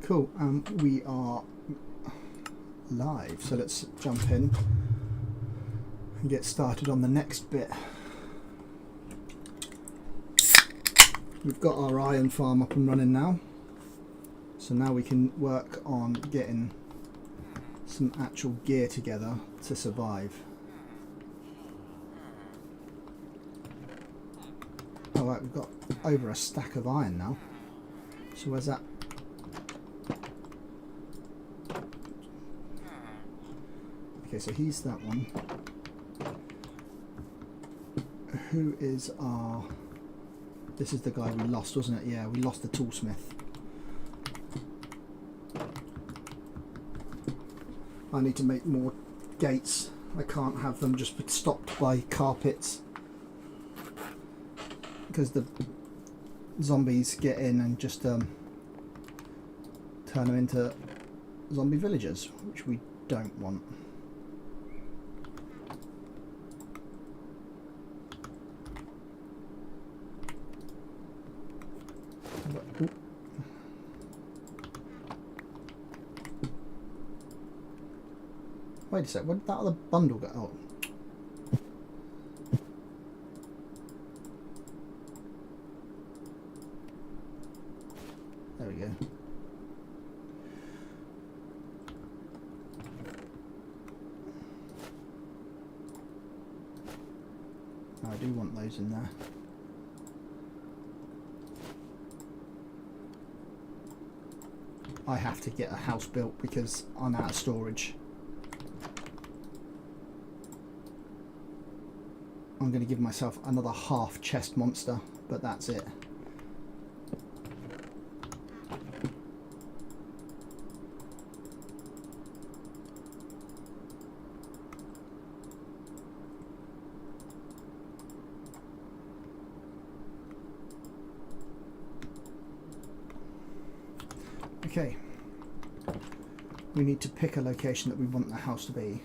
Cool, we are live, so let's jump in and get started on the next bit. We've got our iron farm up and running now, so now we can work on getting some actual gear together to survive. Alright, we've got over a stack of iron now, so where's that? Okay, so he's that one. Who is our... This is the guy we lost, wasn't it? Yeah, we lost the toolsmith. I need to make more gates. I can't have them just stopped by carpets, because the zombies get in and just turn them into zombie villagers, which we don't want. Wait a sec, where did that other bundle go? Oh. There we go. Oh, I do want those in there. I have to get a house built because I'm out of storage. I'm going to give myself another half chest monster, but that's it. Okay, we need to pick a location that we want the house to be.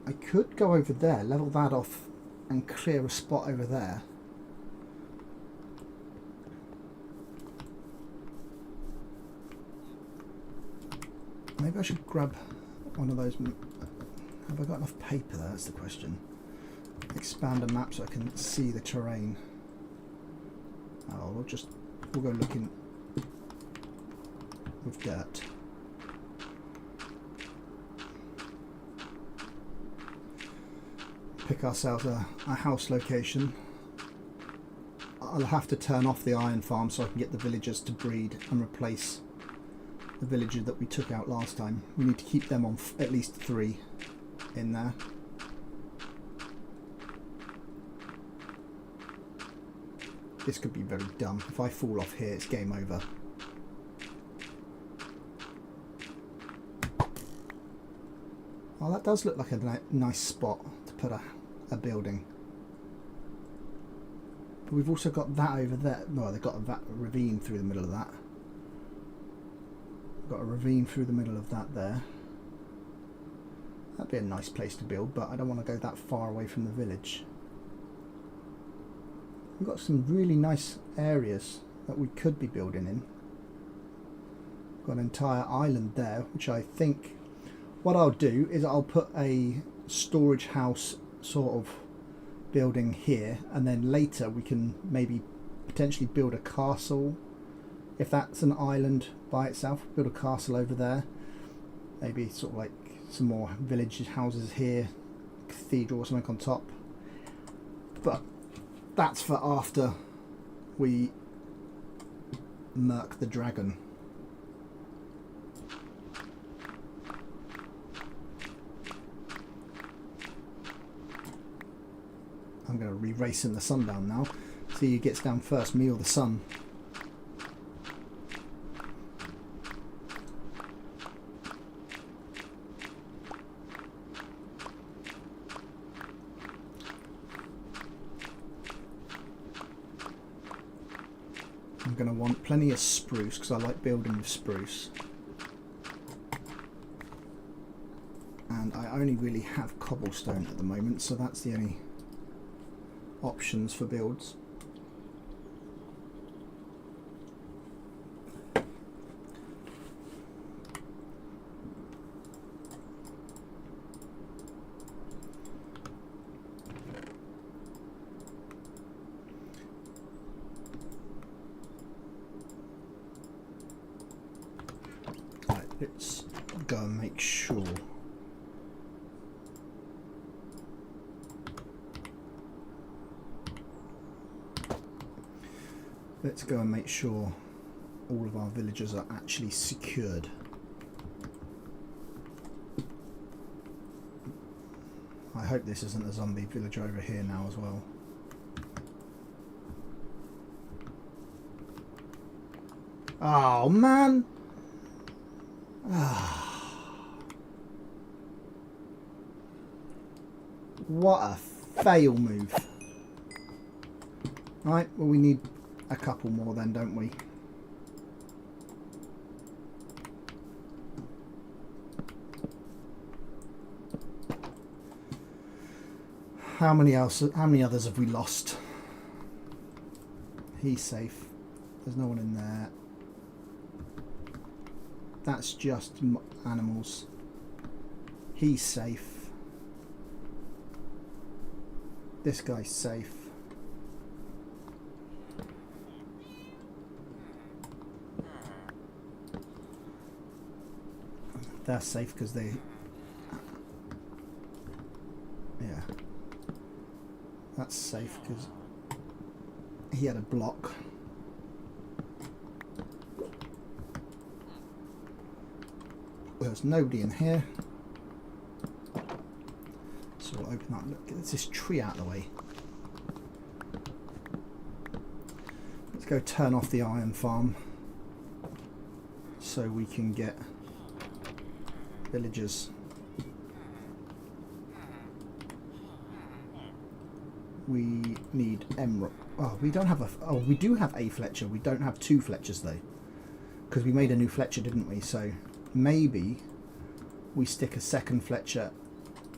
I could go over there, level that off and clear a spot over there. Maybe I should grab one of those. Have I got enough paper there? That's the question. Expand a map so I can see the terrain. Oh, we'll go looking with dirt. Pick ourselves a house location. I'll have to turn off the iron farm so I can get the villagers to breed and replace the villager that we took out last time. We need to keep them on at least 3 in there. This could be very dumb. If I fall off here, it's game over. Oh, that does look like a nice spot to put a building. But we've also got that over there. No, they've got a ravine through the middle of that. Got a ravine through the middle of that there. That'd be a nice place to build, but I don't want to go that far away from the village. We've got some really nice areas that we could be building in. Got an entire island there, which I think what I'll do is I'll put a storage house sort of building here, and then later we can maybe potentially build a castle. If that's an island by itself, build a castle over there. Maybe sort of like some more village houses here, cathedral or something on top. But that's for after we murk the dragon. I'm going to re-race in the sun down now. See who gets down first, me or the sun. I'm going to want plenty of spruce because I like building with spruce. And I only really have cobblestone at the moment, so that's the only options for builds. Let's go and make sure. Let's go and make sure all of our villagers are actually secured. I hope this isn't a zombie villager over here now as well. Oh man! What a fail move. Right, well we need a couple more then, don't we? How many others have we lost? He's safe. There's no one in there. That's just animals. He's safe. This guy's safe. They're safe because they... Yeah. That's safe because he had a block. There's nobody in here. So we'll open that. Look, get this tree out of the way. Let's go turn off the iron farm so we can get villagers. We need emerald. Oh, we don't have a... Oh, we do have a Fletcher. We don't have two Fletchers though, because we made a new Fletcher, didn't we? So maybe we stick a second Fletcher,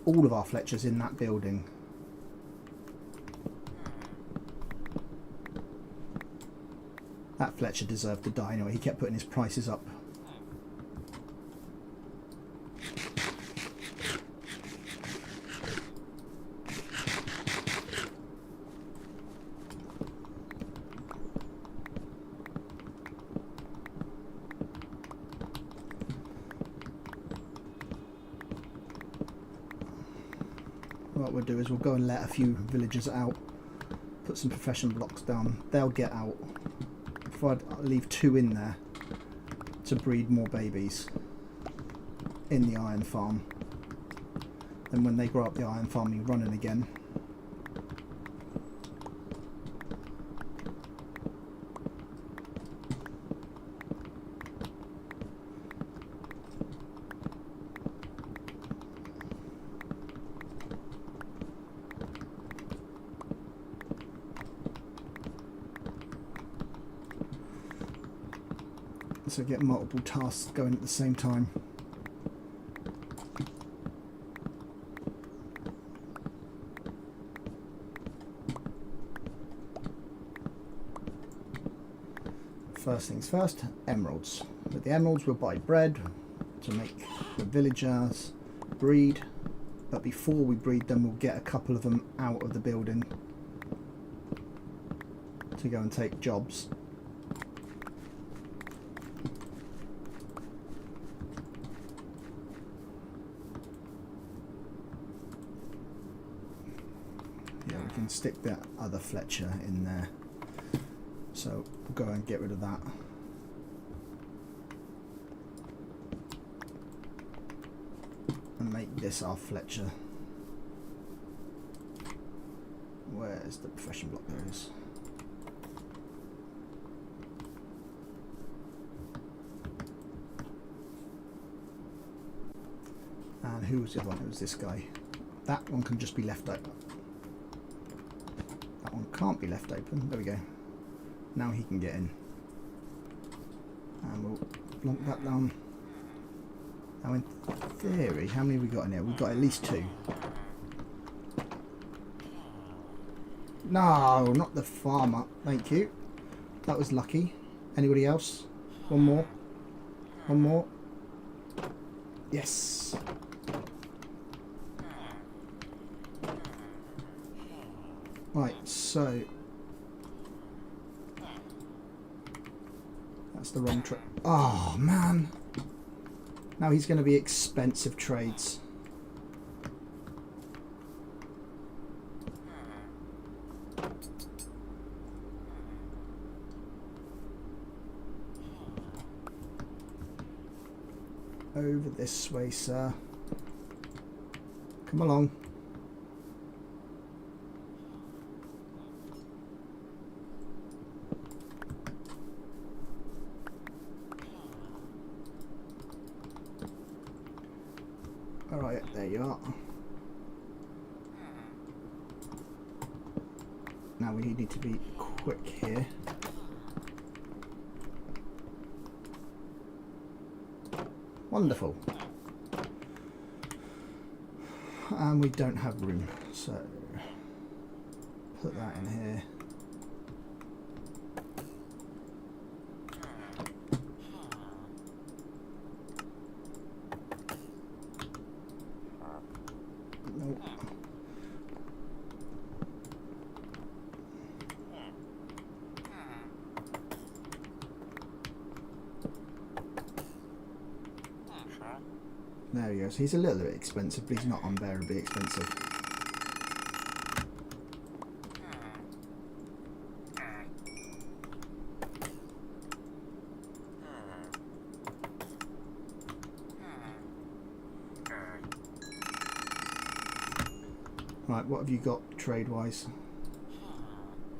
all of our Fletchers in that building. That Fletcher deserved to die anyway. He kept putting his prices up. What we'll do is we'll go and let a few villagers out, put some profession blocks down. They'll get out. If I leave two in there to breed more babies in the iron farm, then when they grow up the iron farm, be running again. So get multiple tasks going at the same time. First things first, emeralds. With the emeralds we'll buy bread to make the villagers breed, but before we breed them we'll get a couple of them out of the building to go and take jobs. Stick that other Fletcher in there, so we'll go and get rid of that. And make this our Fletcher. Where's the profession block? There it is. And who was the other one? It was this guy. That one can just be left open. That one can't be left open. There we go. Now he can get in. And we'll plonk that down. Now in theory, how many have we got in here? We've got at least two. No, not the farmer. Thank you. That was lucky. Anybody else? One more. One more. Yes. Right, so that's the wrong trick. Oh man, Now he's going to be expensive trades. Over this way, sir. Come along. Alright, there you are. Now we need to be quick here. Wonderful. And we don't have room, so put that in here. Nope. There he goes. He's a little bit expensive, but he's not unbearably expensive. Right, what have you got trade-wise?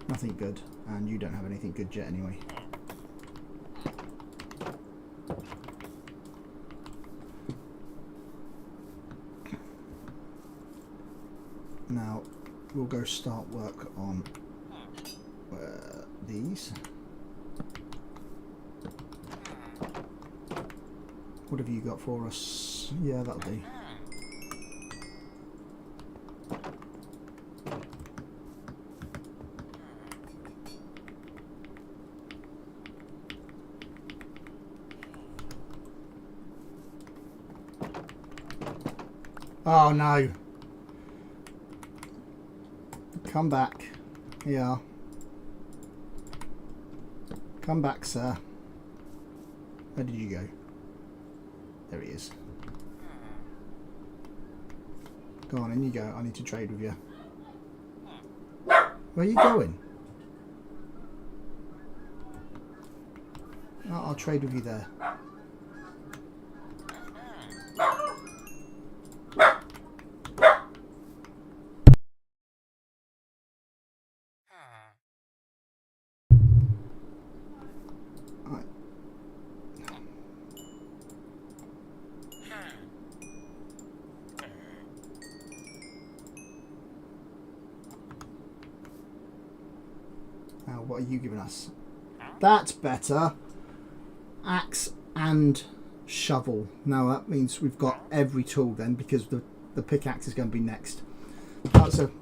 Nothing good, and you don't have anything good yet anyway. Now we'll go start work on these. What have you got for us? Yeah, that'll do. Oh no. Come back. Here you are. Come back, sir. Where did you go? There he is. Go on, in you go. I need to trade with you. Where are you going? Oh, I'll trade with you there. Now, what are you giving us? That's better. Axe and shovel. Now that means we've got every tool then, because the pickaxe is going to be next. That's a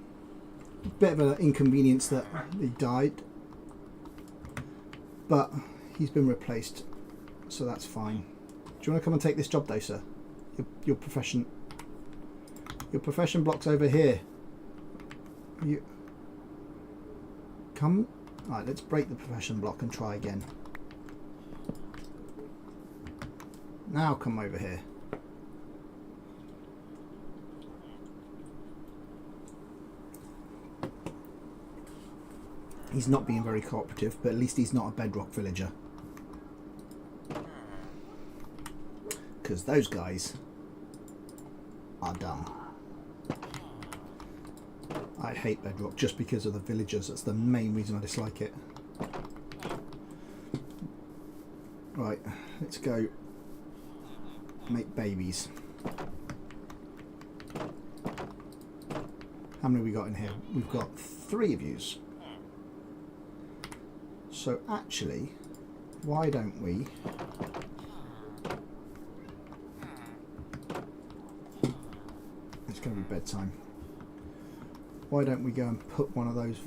bit of an inconvenience that he died, but he's been replaced, so that's fine. Do you want to come and take this job though, sir? Your profession block's over here. You come. Right, let's break the profession block and try again. Now come over here. He's not being very cooperative, but at least he's not a bedrock villager. Because those guys are dumb. I hate bedrock just because of the villagers. That's the main reason I dislike it. Right, let's go make babies. How many have we got in here? We've got 3 of yous. So actually, why don't we it's going to be bedtime. Why don't we go and put one of those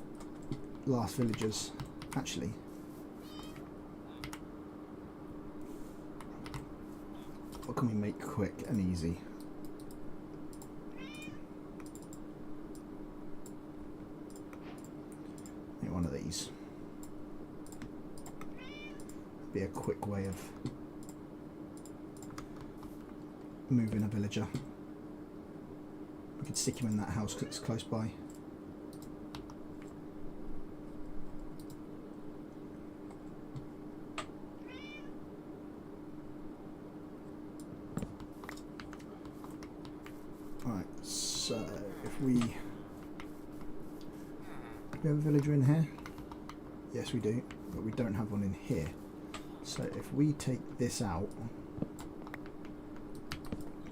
last villagers? Actually, what can we make quick and easy? Make one of these. Be a quick way of move in a villager. We could stick him in that house because it's close by. Right, so if we... Do we have a villager in here? Yes we do, but we don't have one in here. So if we take this out,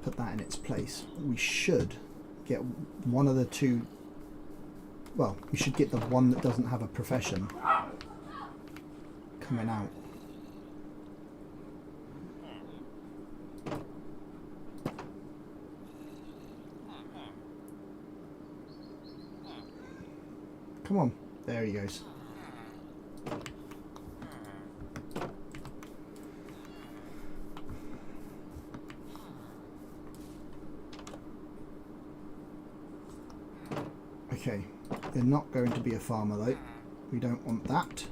put that in its place, we should get one of the two, well, we should get the one that doesn't have a profession coming out. Come on, there he goes. Okay, they're not going to be a farmer though. We don't want that.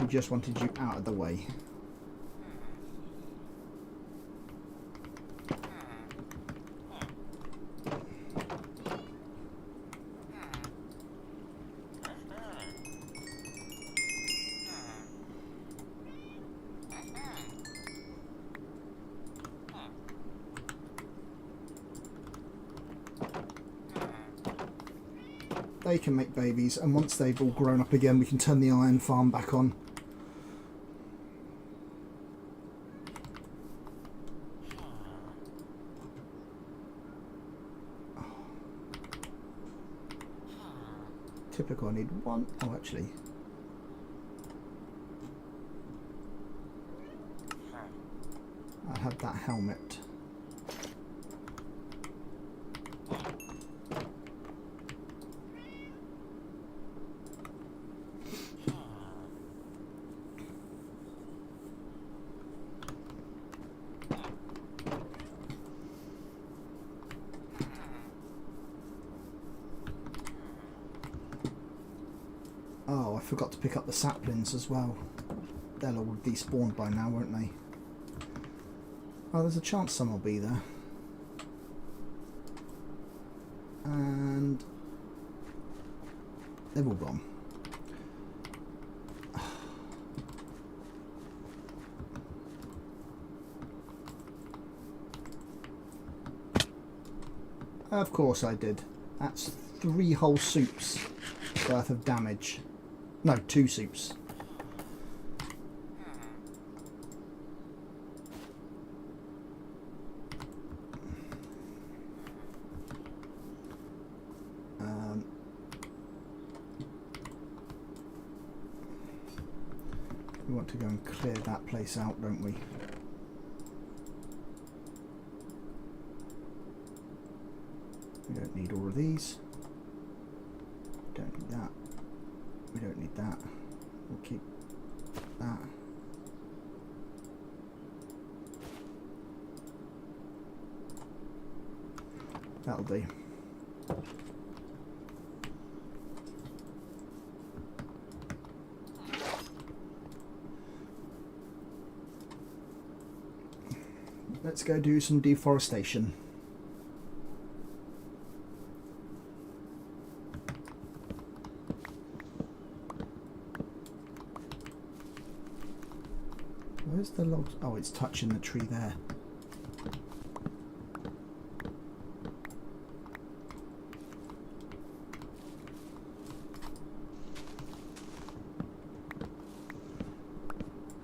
We just wanted you out of the way. They can make babies, and once they've all grown up again, we can turn the iron farm back on. Typical, I need one. Oh, actually. I have that helmet. Oh, I forgot to pick up the saplings as well. They'll all be spawned by now, won't they? Oh, there's a chance some will be there. And they've all gone. Of course I did. That's 3 whole soups worth of damage. No, 2 soups. We want to go and clear that place out, don't we? We don't need all of these. Don't need that. We don't need that. We'll keep that. That'll do. Let's go do some deforestation. Where's the logs? Oh, it's touching the tree there.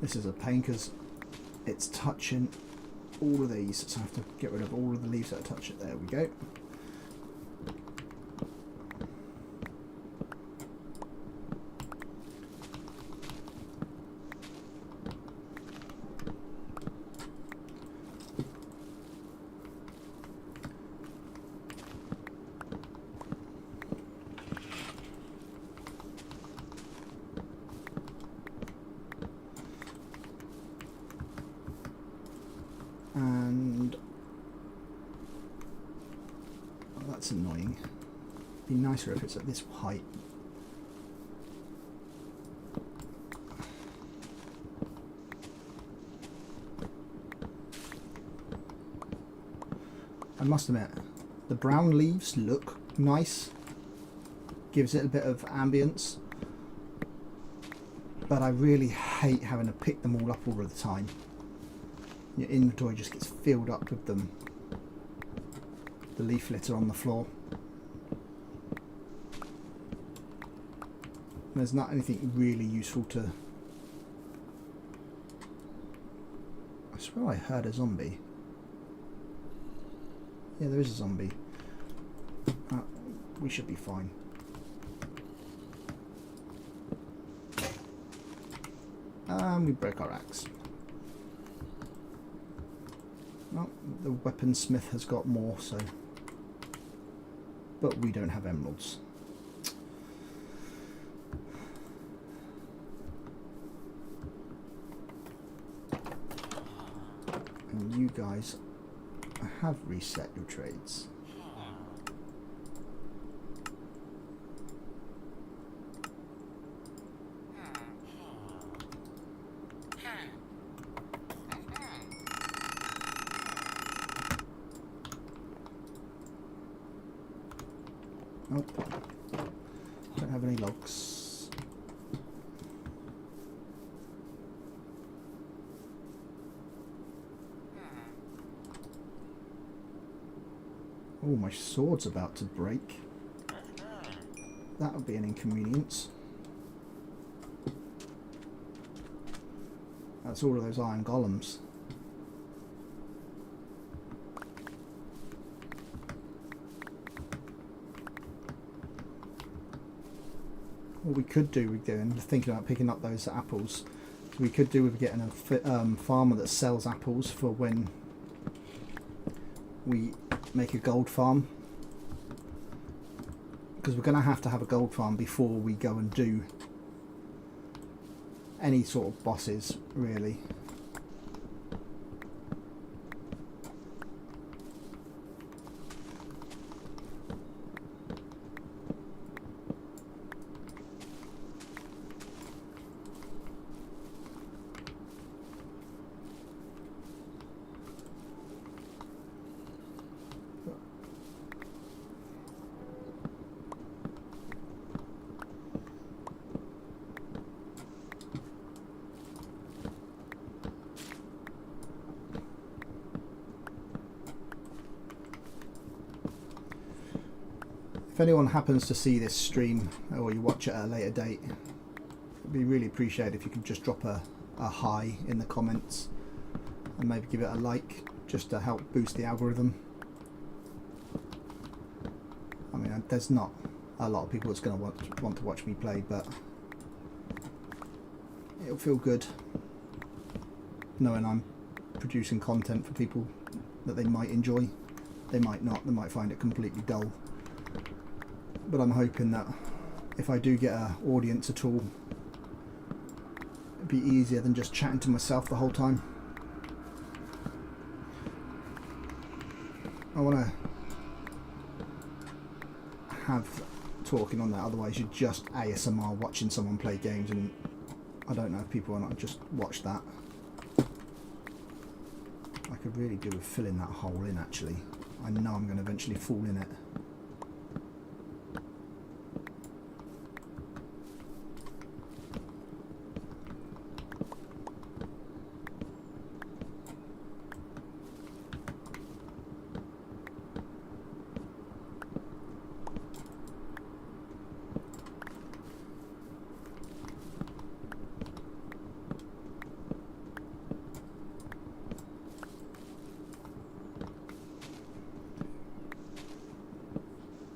This is a pain because it's touching all of these, so I have to get rid of all of the leaves that touch it. There we go. And oh, that's annoying. It'd be nicer if it's at this height. I must admit, the brown leaves look nice, gives it a bit of ambience, but I really hate having to pick them all up all of the time. Your inventory just gets filled up with them. The leaf litter on the floor. There's not anything really useful to... I swear I heard a zombie. Yeah, there is a zombie. We should be fine. And we broke our axe. Well, the weaponsmith has got more, so... But we don't have emeralds. And you guys have reset your trades. Nope. Don't have any logs. Oh, my sword's about to break. That would be an inconvenience. That's all of those iron golems. What we could do with doing, thinking about picking up those apples, we could do with getting a farmer that sells apples for when we make a gold farm, because we're going to have a gold farm before we go and do any sort of bosses, really. If anyone happens to see this stream or you watch it at a later date, it'd be really appreciated if you could just drop a hi in the comments and maybe give it a like, just to help boost the algorithm. I mean, there's not a lot of people that's going to want to watch me play, but it'll feel good knowing I'm producing content for people that they might enjoy. They might not, they might find it completely dull. But I'm hoping that if I do get an audience at all, it'd be easier than just chatting to myself the whole time. I want to have talking on that, otherwise you're just ASMR watching someone play games, and I don't know if people want to just watch that. I could really do with filling that hole in, actually. I know I'm going to eventually fall in it.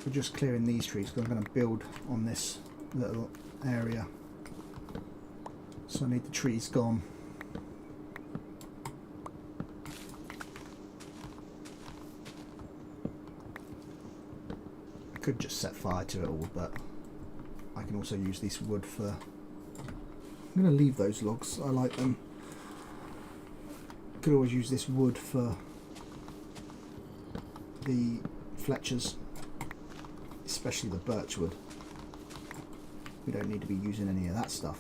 We're just clearing these trees because I'm going to build on this little area, so I need the trees gone. I could just set fire to it all, but I can also use this wood for... I'm going to leave those logs, I like them. Could always use this wood for the Fletchers, especially the birch wood. We don't need to be using any of that stuff.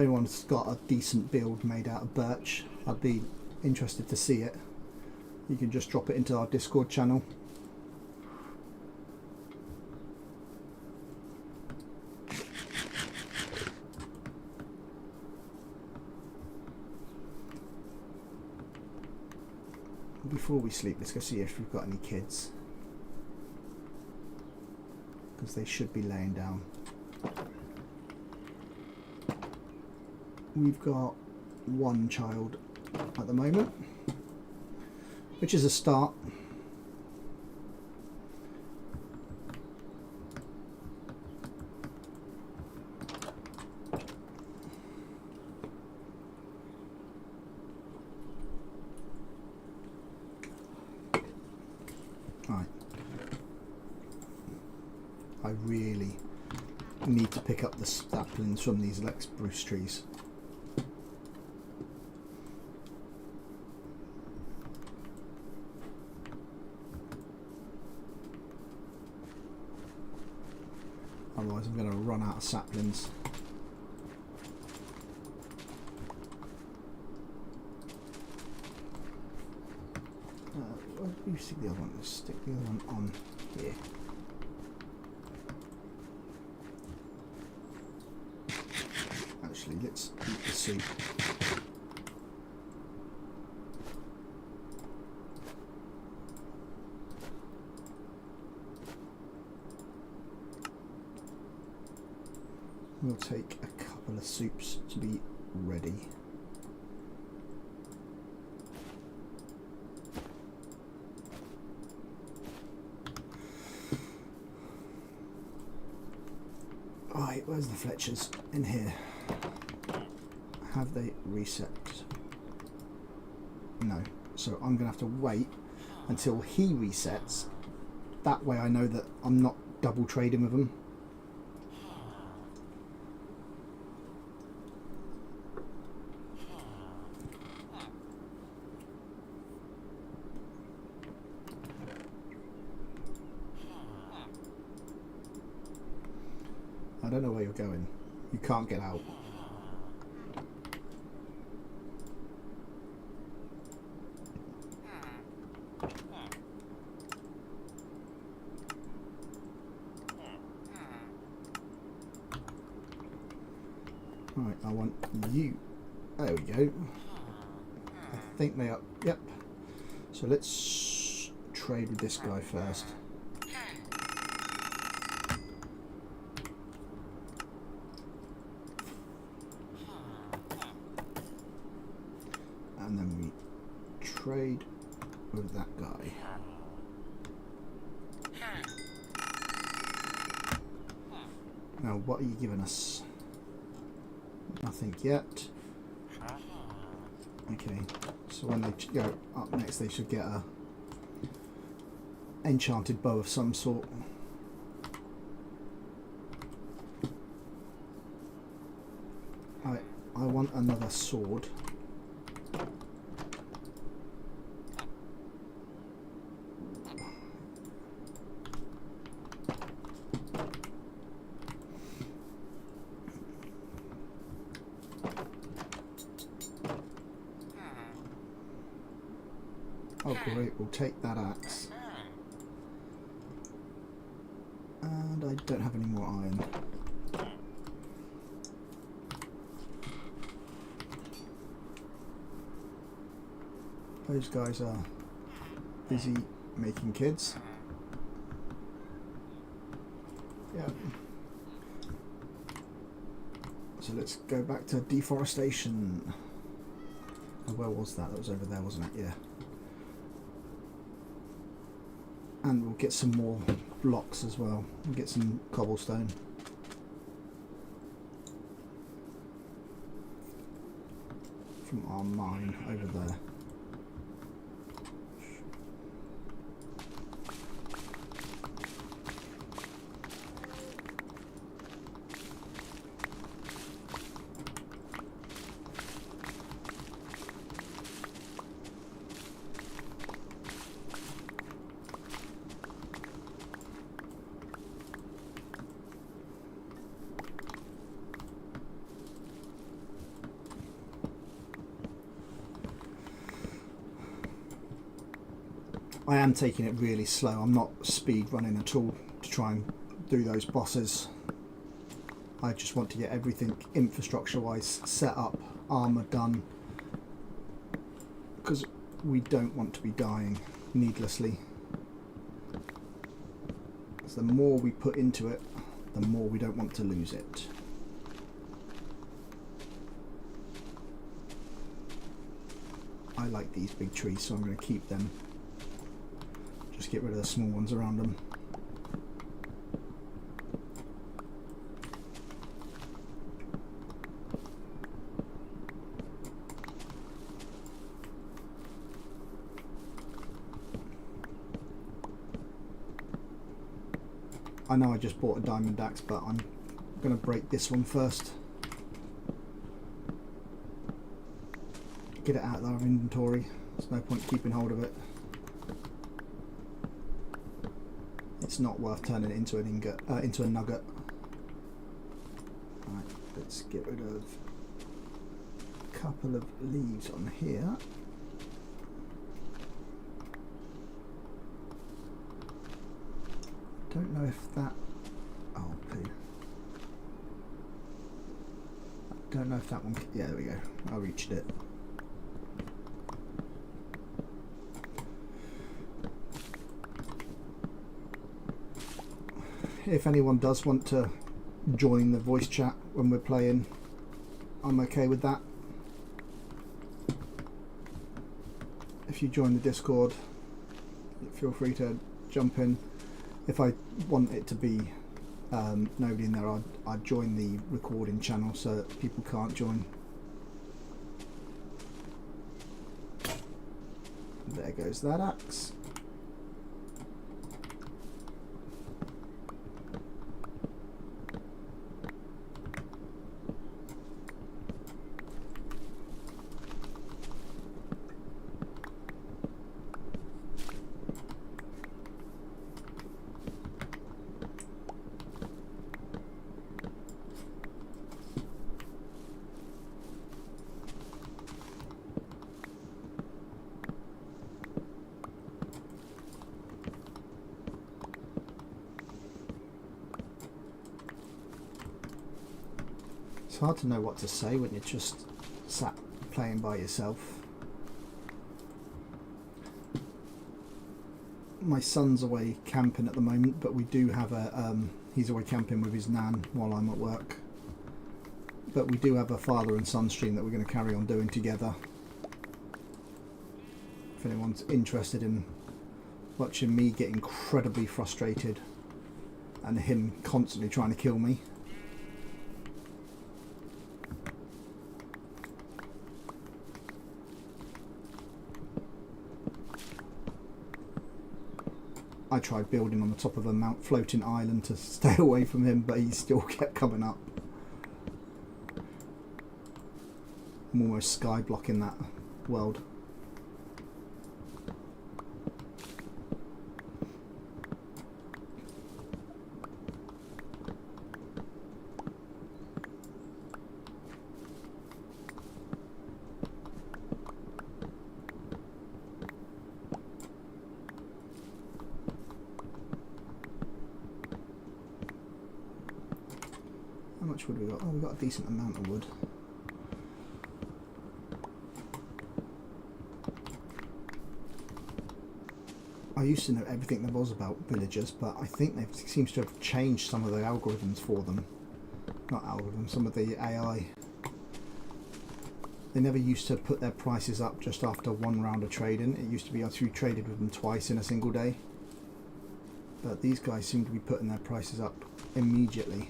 anyone's got a decent build made out of birch, I'd be interested to see it. You can just drop it into our Discord channel. Before we sleep, let's go see if we've got any kids, because they should be laying down. We've got one child at the moment, which is a start. Right. I really need to pick up the saplings from these Lex Bruce trees. Otherwise I'm going to run out of saplings. Where do you stick the other one? Let's stick the other one on here. Actually, let's eat the soup. We'll take a couple of soups to be ready. Right, where's the Fletchers? In here. Have they reset? No. So I'm going to have to wait until he resets. That way I know that I'm not double trading with him. I don't know where you're going. You can't get out. Right, I want you. There we go. I think they are. Yep. So let's trade with this guy first. And then we trade with that guy. Now, what are you giving us? Nothing yet. Okay, so when they go up next, they should get a enchanted bow of some sort. I want another sword. Oh great, we'll take that axe. And I don't have any more iron. Those guys are busy making kids. Yeah. So let's go back to deforestation. Oh, where was that? That was over there, wasn't it? Yeah. And we'll get some more blocks as well. We'll get some cobblestone. From our mine over there. I am taking it really slow. I'm not speed running at all to try and do those bosses. I just want to get everything infrastructure wise set up, armour done, because we don't want to be dying needlessly. So the more we put into it, the more we don't want to lose it. I like these big trees, so I'm going to keep them. Just get rid of the small ones around them. I know I just bought a diamond axe, but I'm going to break this one first. Get it out of our inventory. There's no point keeping hold of it. It's not worth turning it into an ingot, into a nugget. Right, let's get rid of a couple of leaves on here. Don't know if that. Oh, poo. I don't know if that one. Yeah, there we go. I reached it. If anyone does want to join the voice chat when we're playing, I'm okay with that. If you join the Discord, feel free to jump in. If I want it to be nobody in there, I'd join the recording channel so that people can't join. There goes that axe. It's hard to know what to say when you're just sat playing by yourself. My son's away camping at the moment, but we do have a he's away camping with his nan while I'm at work. But we do have a father and son stream that we're going to carry on doing together. If anyone's interested in watching me get incredibly frustrated and him constantly trying to kill me. I tried building on the top of a floating island to stay away from him, but he still kept coming up. I'm almost sky blocking that world. How much wood we got? Oh, we got a decent amount of wood. I used to know everything there was about villagers, but I think they seems to have changed some of the algorithms for them. Not algorithms, some of the AI. They never used to put their prices up just after one round of trading. It used to be after you traded with them twice in a single day. But these guys seem to be putting their prices up immediately.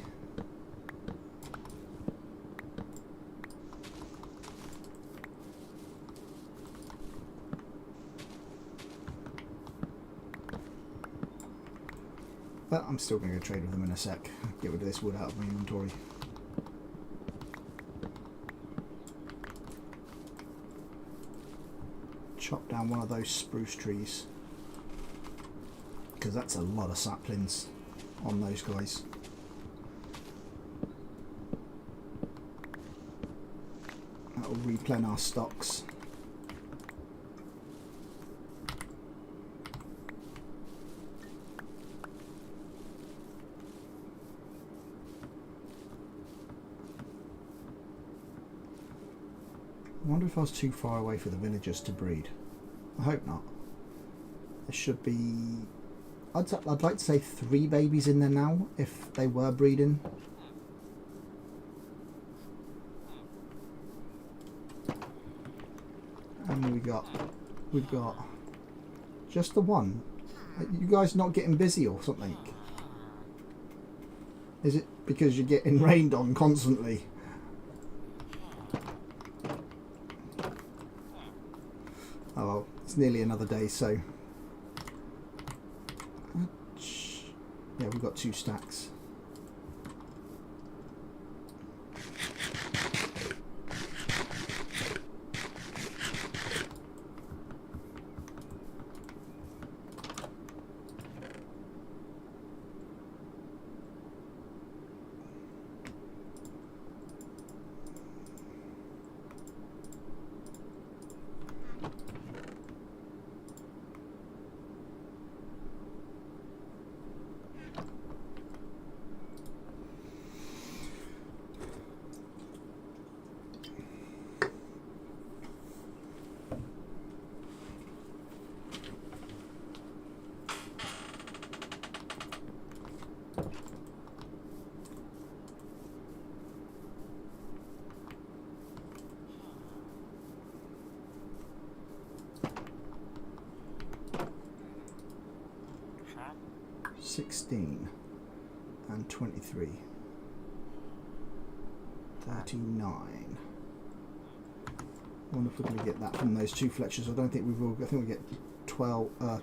But I'm still going to go trade with them in a sec. Get rid of this wood out of my inventory. Chop down one of those spruce trees, because that's a lot of saplings on those guys. That will replenish our stocks. wonder if I was too far away for the villagers to breed. I hope not. There should be... I'd like to say 3 babies in there now, if they were breeding. And we've got just the one. You guys not getting busy or something? Is it because you're getting rained on constantly? Oh well, it's nearly another day, so yeah, we've got 2 stacks. $16 and 23, 39. I wonder if we're going to get that from those 2 Fletchers. I don't think we will. I think we get 12. Or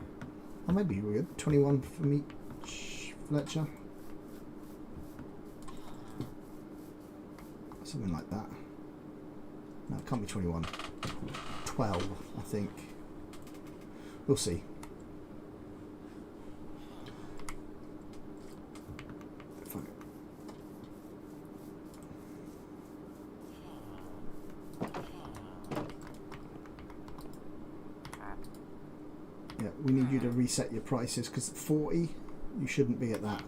maybe we get 21 from each Fletcher. Something like that. No, it can't be 21. 12, I think. We'll see. We need you to reset your prices, because at 40 you shouldn't be at that.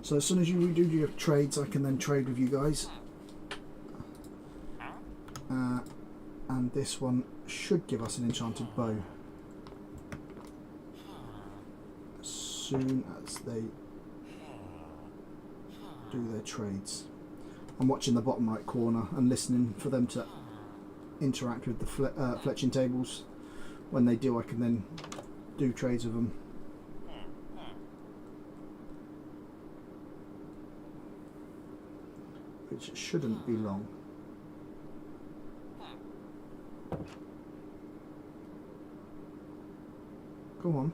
So as soon as you redo your trades, I can then trade with you guys. And this one should give us an enchanted bow as soon as they do their trades. I'm watching the bottom right corner and listening for them to interact with the fletching tables. When they do, I can then do trades with them. Which shouldn't be long. Come on.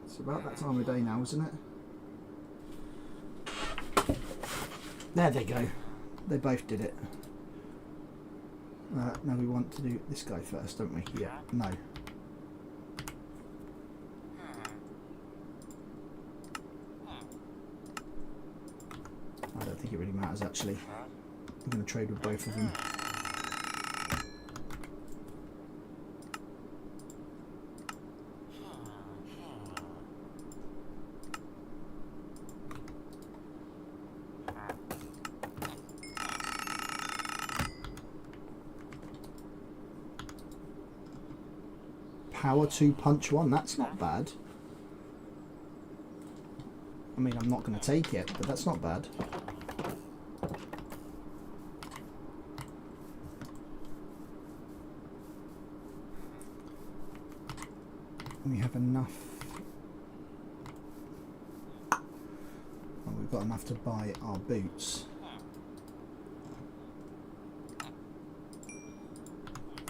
It's about that time of day now, isn't it? There they go. They both did it. Now we want to do this guy first, don't we? Yeah. No. I don't think it really matters actually. I'm going to trade with both of them. Power 2 punch 1, that's not bad. I mean, I'm not going to take it, but that's not bad. We have enough. Well, we've got enough to buy our boots.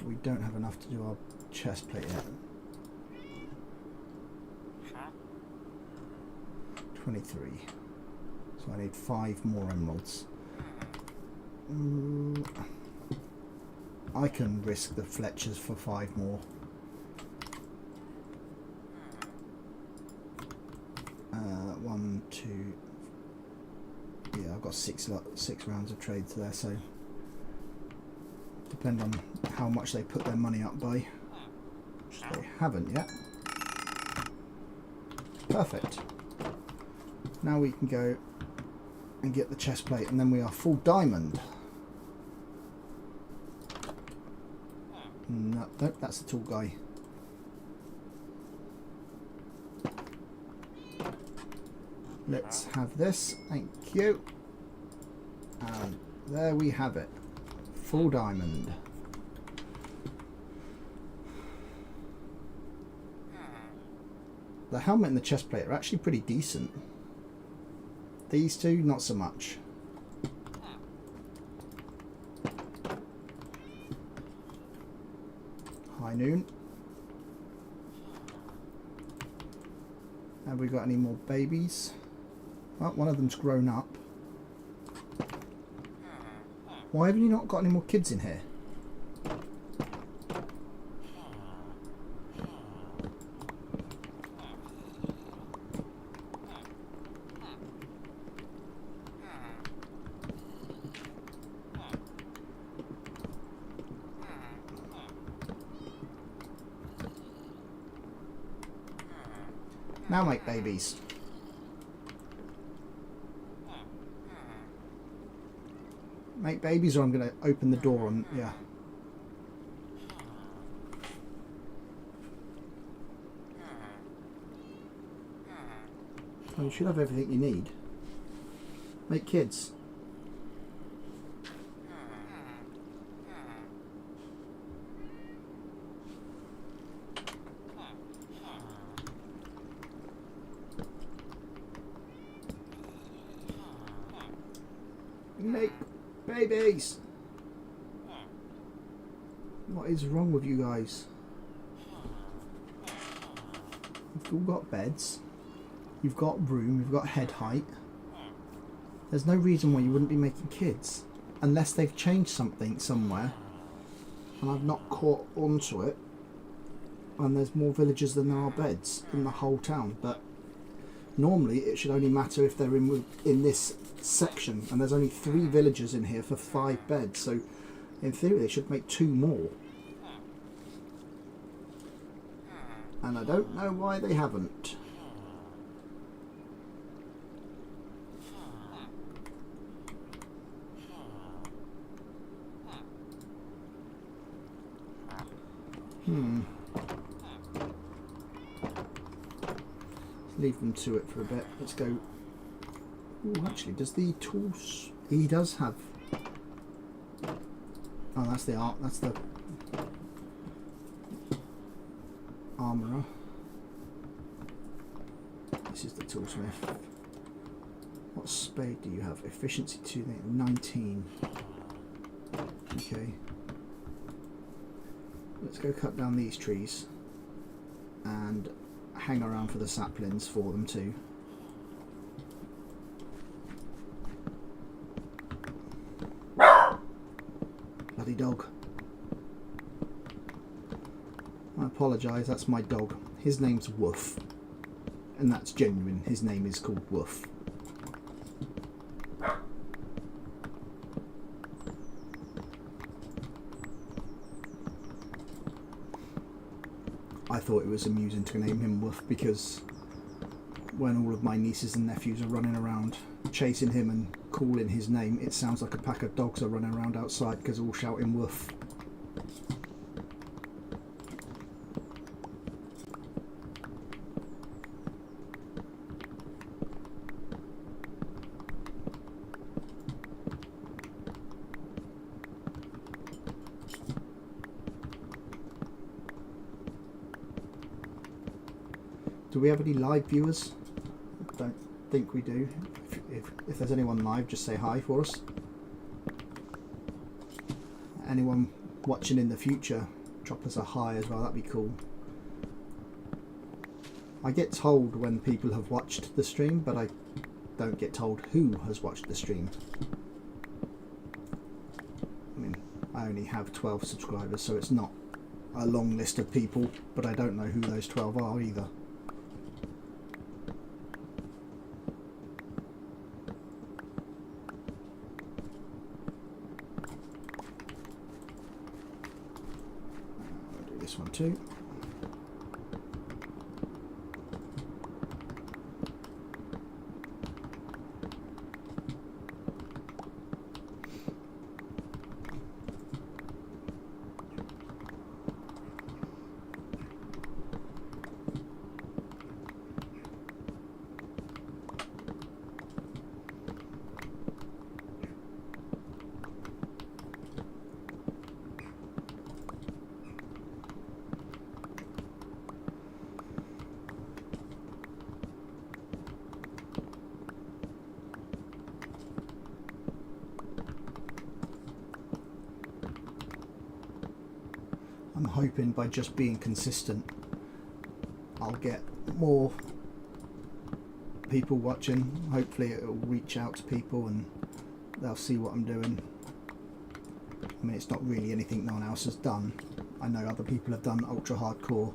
We don't have enough to do our chest plate yet. 23. So I need 5 more emeralds. I can risk the Fletchers for 5 more. One, two. Yeah, I've got six rounds of trades there, so depend on how much they put their money up by, which they haven't yet. Perfect. Now we can go and get the chest plate, and then we are full diamond. No, nope, that's the tall guy. Let's have this, thank you. And there we have it. Full diamond. The helmet and the chest plate are actually pretty decent. These two, not so much. High noon. Have we got any more babies? Well, one of them's grown up. Why have you not got any more kids in here? Now make babies. Make babies or I'm going to open the door on... yeah. Oh, you should have everything you need. Make kids. Make babies. What is wrong with you guys? You've all got beds. You've got room. You've got head height. There's no reason why you wouldn't be making kids. Unless they've changed something somewhere. And I've not caught onto it. And there's more villagers than there are beds in the whole town. But normally it should only matter if they're in this section, and there's only 3 villagers in here for 5 beds, so in theory they should make 2 more, and I don't know why they haven't. Let's leave them to it for a bit. Let's go. Oh, actually, does the tools... he does have... oh, that's the art. That's the armourer. This is the toolsmith. What spade do you have? Efficiency 2, 19. Okay. Let's go cut down these trees and hang around for the saplings for them too. Bloody dog. I apologise, that's my dog. His name's Woof. And that's genuine, his name is called Woof. I thought it was amusing to name him Woof because when all of my nieces and nephews are running around chasing him and calling his name, it sounds like a pack of dogs are running around outside because they're all shouting Woof. Do we have any live viewers? I don't think we do. If there's anyone live, just say hi for us. Anyone watching in the future, drop us a hi as well, that'd be cool. I get told when people have watched the stream, but I don't get told who has watched the stream. I mean, I only have 12 subscribers, so it's not a long list of people, but I don't know who those 12 are either. This one too. hoping by just being consistent I'll get more people watching. Hopefully it will reach out to people and they'll see what I'm doing. I mean, it's not really anything no one else has done. I know other people have done ultra hardcore.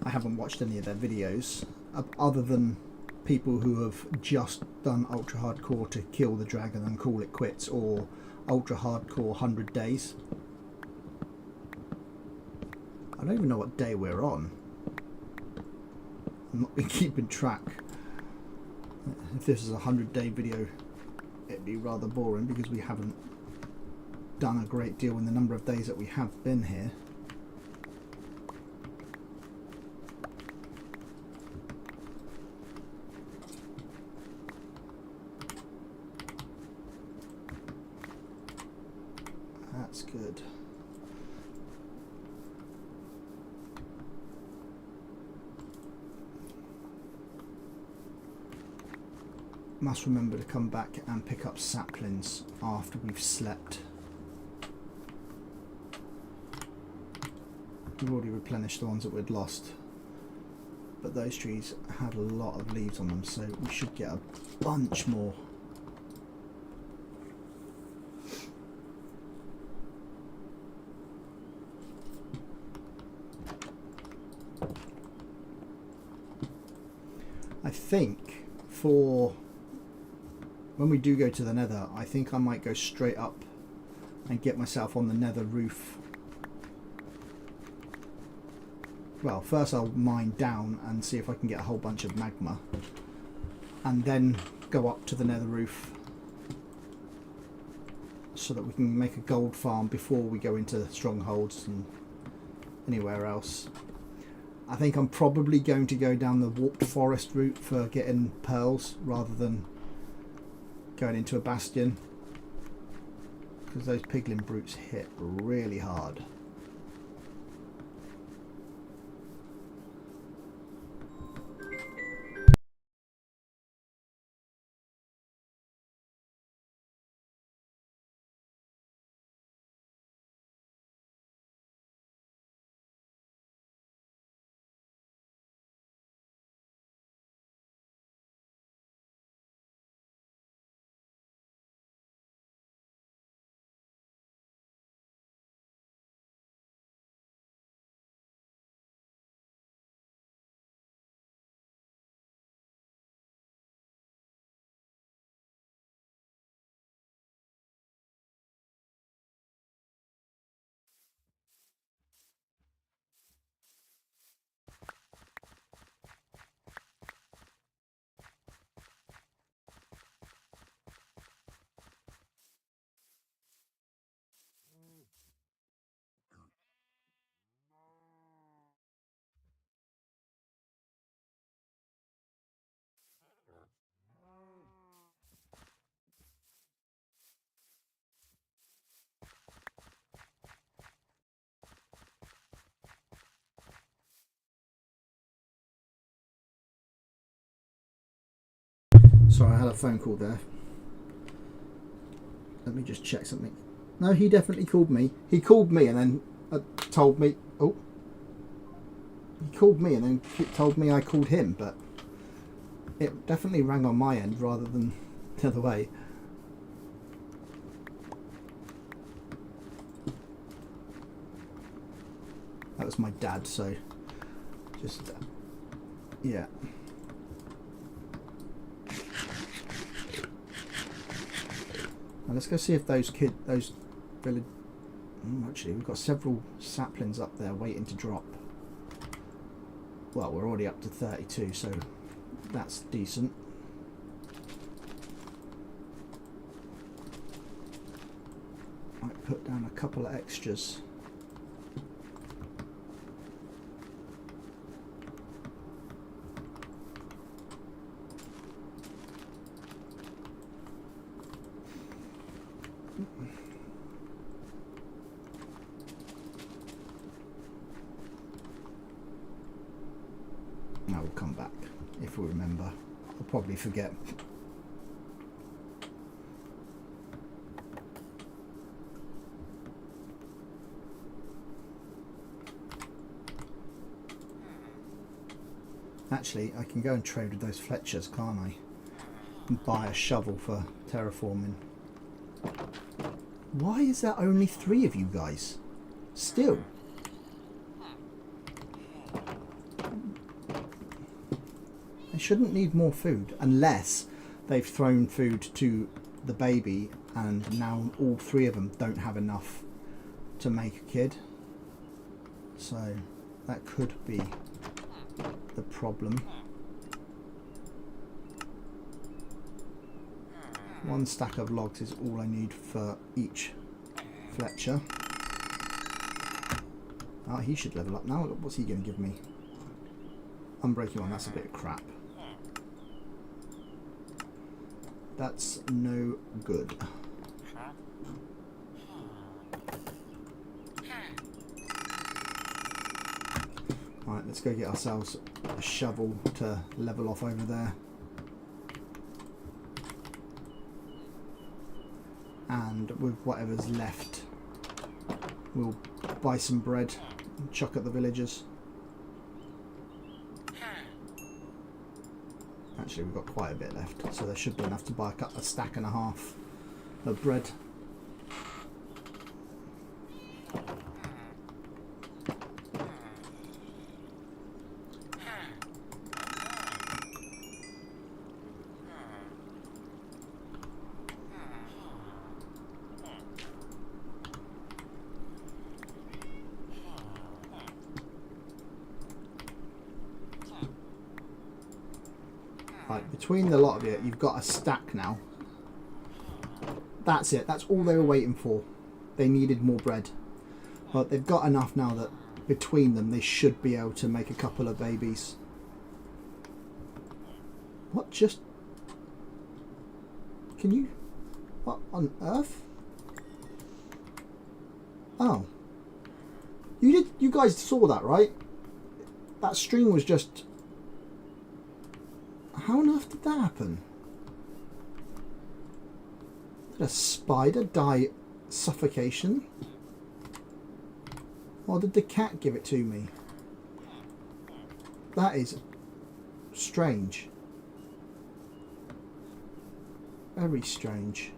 I haven't watched any of their videos other than people who have just done ultra hardcore to kill the dragon and call it quits, or ultra hardcore 100 days. I don't even know what day we're on. I'm not been keeping track. If this is a 100-day video, it'd be rather boring because we haven't done a great deal in the number of days that we have been here. That's good. Must remember to come back and pick up saplings after we've slept. We've already replenished the ones that we'd lost, but those trees had a lot of leaves on them, so we should get a bunch more. I think for when we do go to the nether, I think I might go straight up and get myself on the nether roof. Well, first I'll mine down and see if I can get a whole bunch of magma, and then go up to the nether roof so that we can make a gold farm before we go into strongholds and anywhere else. I think I'm probably going to go down the warped forest route for getting pearls rather than going into a bastion, because those piglin brutes hit really hard. Sorry, I had a phone call there. Let me just check something. No, he definitely called me. He called me and then told me... Oh. He called me and then told me I called him, but it definitely rang on my end rather than the other way. That was my dad, so just... yeah. Now let's go see if those village... actually, we've got several saplings up there waiting to drop. Well, we're already up to 32, so that's decent. Might put down a couple of extras. Now we'll come back if we remember. I'll probably forget. Actually, I can go and trade with those Fletchers, can't I? And buy a shovel for terraforming. Why is there only 3 of you guys? Still. They shouldn't need more food unless they've thrown food to the baby and now all 3 of them don't have enough to make a kid. So that could be the problem. 1 stack of logs is all I need for each Fletcher. Ah, he should level up now. What's he going to give me? Unbreaking 1, that's a bit of crap. That's no good. Right, let's go get ourselves a shovel to level off over there. And with whatever's left, we'll buy some bread and chuck at the villagers. Actually, we've got quite a bit left, so there should be enough to buy a stack and a half of bread. Right, between the lot of you, you've got a stack now. That's it. That's all they were waiting for. They needed more bread. But they've got enough now that between them they should be able to make a couple of babies. What just... Can you... What on earth? Oh. You guys saw that, right? That string was just... How on earth did that happen? Did a spider die suffocation? Or did the cat give it to me? That is strange. Very strange.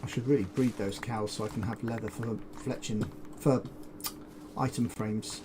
I should really breed those cows so I can have leather for fletching, for item frames.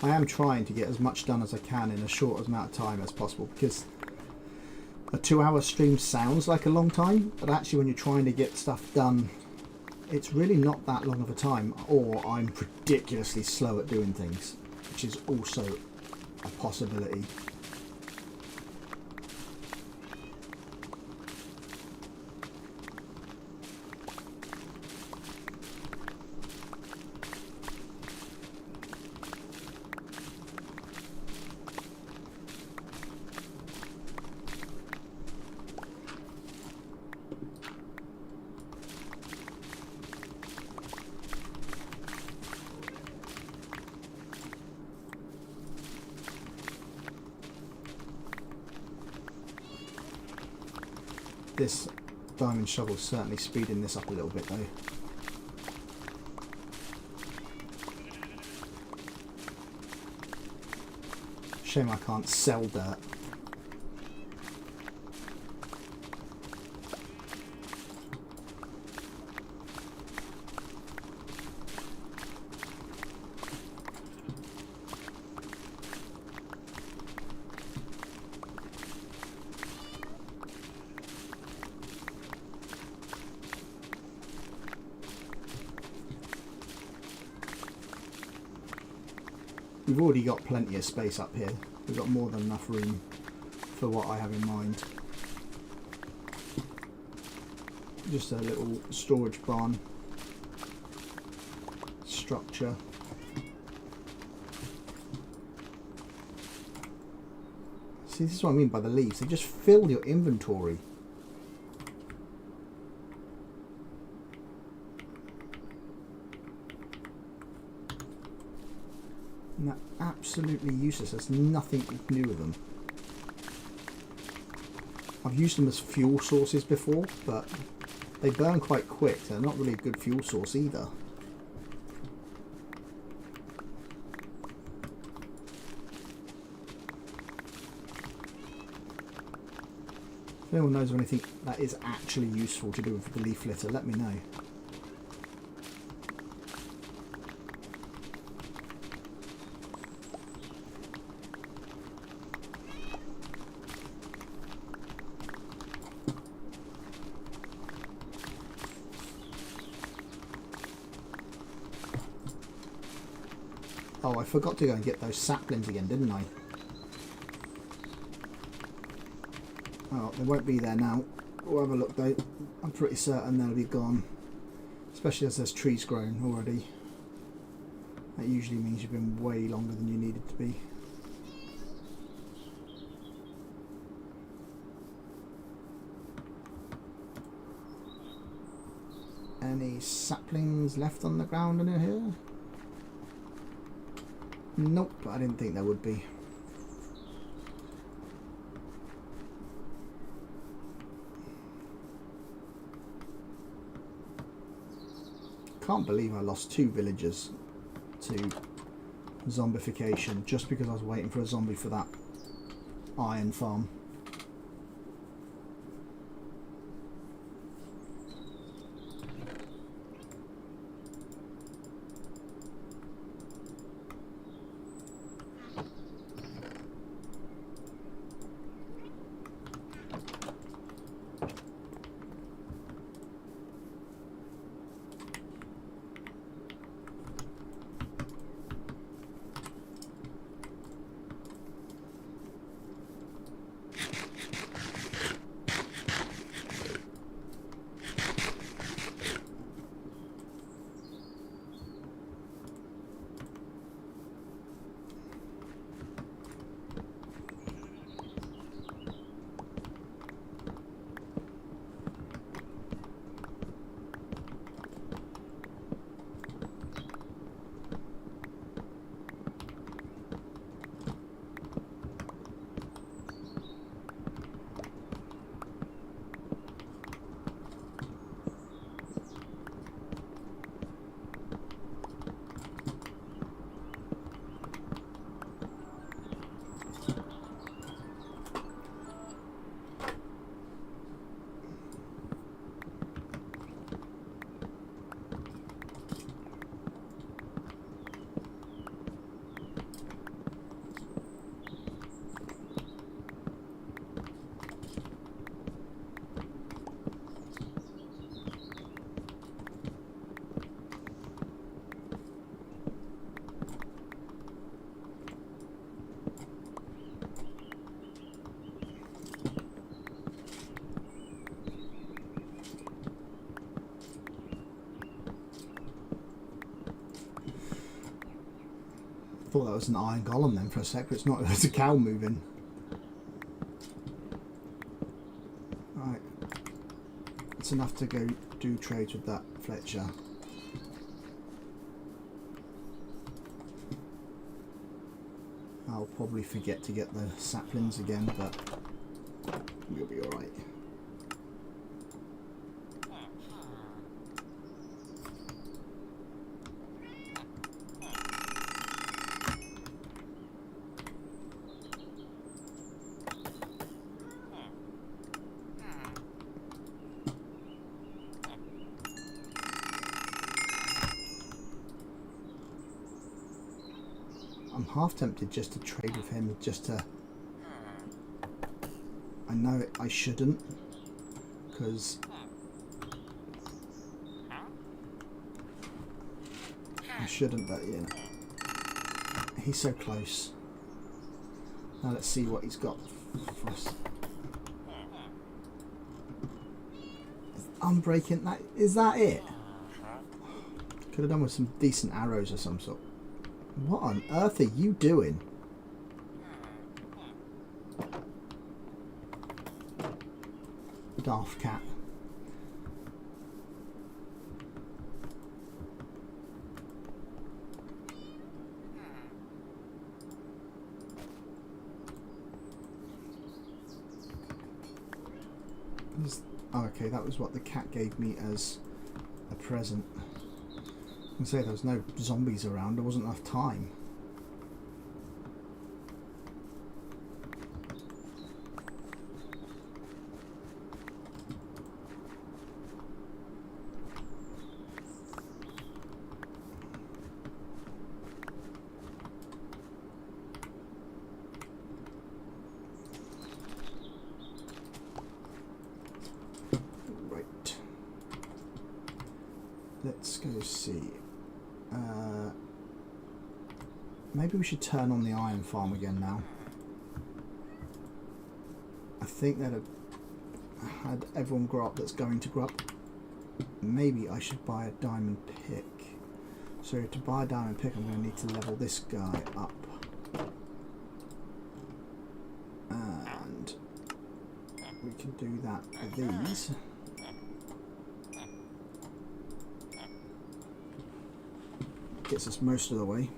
I am trying to get as much done as I can in as short amount of time as possible, because a 2-hour stream sounds like a long time, but actually when you're trying to get stuff done, it's really not that long of a time, or I'm ridiculously slow at doing things, which is also a possibility. This diamond shovel's certainly speeding this up a little bit though. Shame I can't sell dirt. we've already got plenty of space up here. We've got more than enough room for what I have in mind. Just a little storage barn structure. See, this is what I mean by the leaves. They just fill your inventory. And they're absolutely useless. There's nothing you can do with them. I've used them as fuel sources before, but they burn quite quick. They're not really a good fuel source either. If anyone knows of anything that is actually useful to do with the leaf litter, let me know. Oh, I forgot to go and get those saplings again, didn't I? Oh, they won't be there now. We'll have a look though. I'm pretty certain they'll be gone. Especially as there's trees grown already. That usually means you've been way longer than you needed to be. Any saplings left on the ground in here? Nope, I didn't think there would be. Can't believe I lost 2 villagers to zombification just because I was waiting for a zombie for that iron farm. Thought that was an iron golem then for a sec, but it's not. There's a cow moving. Right, it's enough to go do trades with that Fletcher. I'll probably forget to get the saplings again, but you'll be alright. I'm half tempted just to trade with him, just to... I know I shouldn't, because I shouldn't, but yeah, he's so close. Now let's see what he's got for us. Unbreaking, that is that it? Could have done with some decent arrows of some sort. What on earth are you doing? Daft cat. Oh, okay, that was what the cat gave me as a present. I can say there was no zombies around, there wasn't enough time. Let's go see. Maybe we should turn on the iron farm again now. I think that had everyone grow up that's going to grow up. Maybe I should buy a diamond pick. So to buy a diamond pick, I'm going to need to level this guy up. And we can do that with these. Gets us most of the way.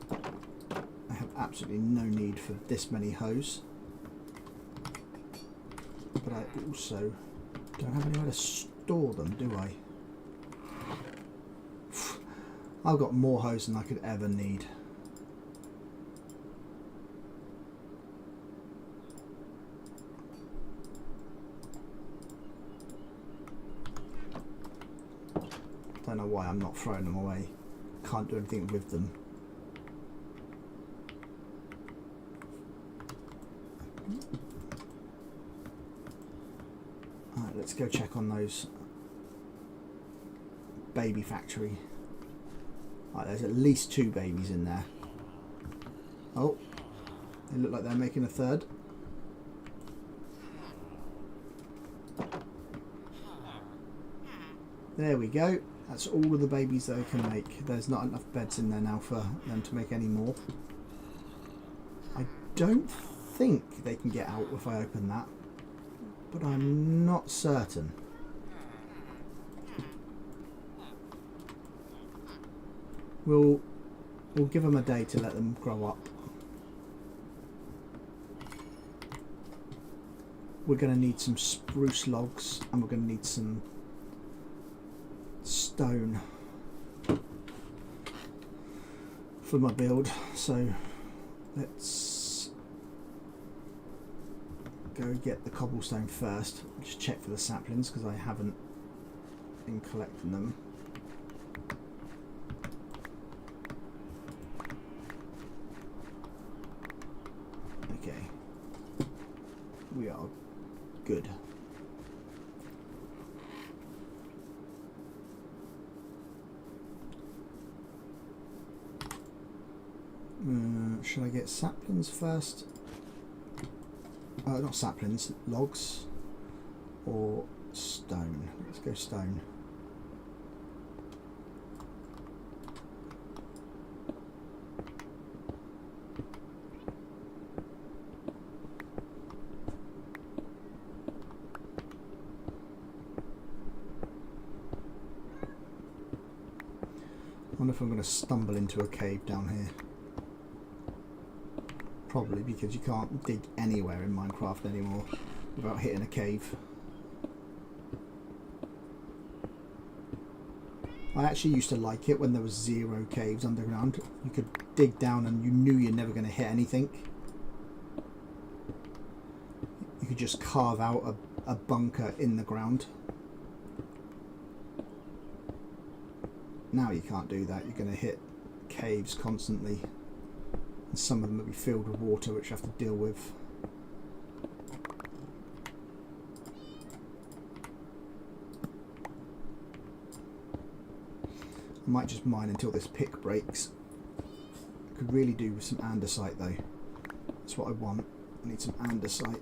I have absolutely no need for this many hoes, but I also don't have anywhere to store them, do I? I've got more hoes than I could ever need. Don't know why I'm not throwing them away. Can't do anything with them. Alright, let's go check on those baby factory. Alright, there's at least 2 babies in there. Oh, they look like they're making a third. There we go. That's all of the babies they can make. There's not enough beds in there now for them to make any more. I don't think they can get out if I open that, but I'm not certain. We'll give them a day to let them grow up. We're going to need some spruce logs, and we're going to need some stone for my build, so let's go get the cobblestone first. Just check for the saplings because I haven't been collecting them. Okay, we are good. Should I get saplings first? Not saplings, logs or stone. Let's go stone. I wonder if I'm going to stumble into a cave down here. Probably, because you can't dig anywhere in Minecraft anymore without hitting a cave. I actually used to like it when there was 0 caves underground. You could dig down and you knew you're never going to hit anything. You could just carve out a bunker in the ground. Now you can't do that. You're going to hit caves constantly. And some of them will be filled with water, which you have to deal with. I might just mine until this pick breaks. Could really do with some andesite though. That's what I want. I need some andesite.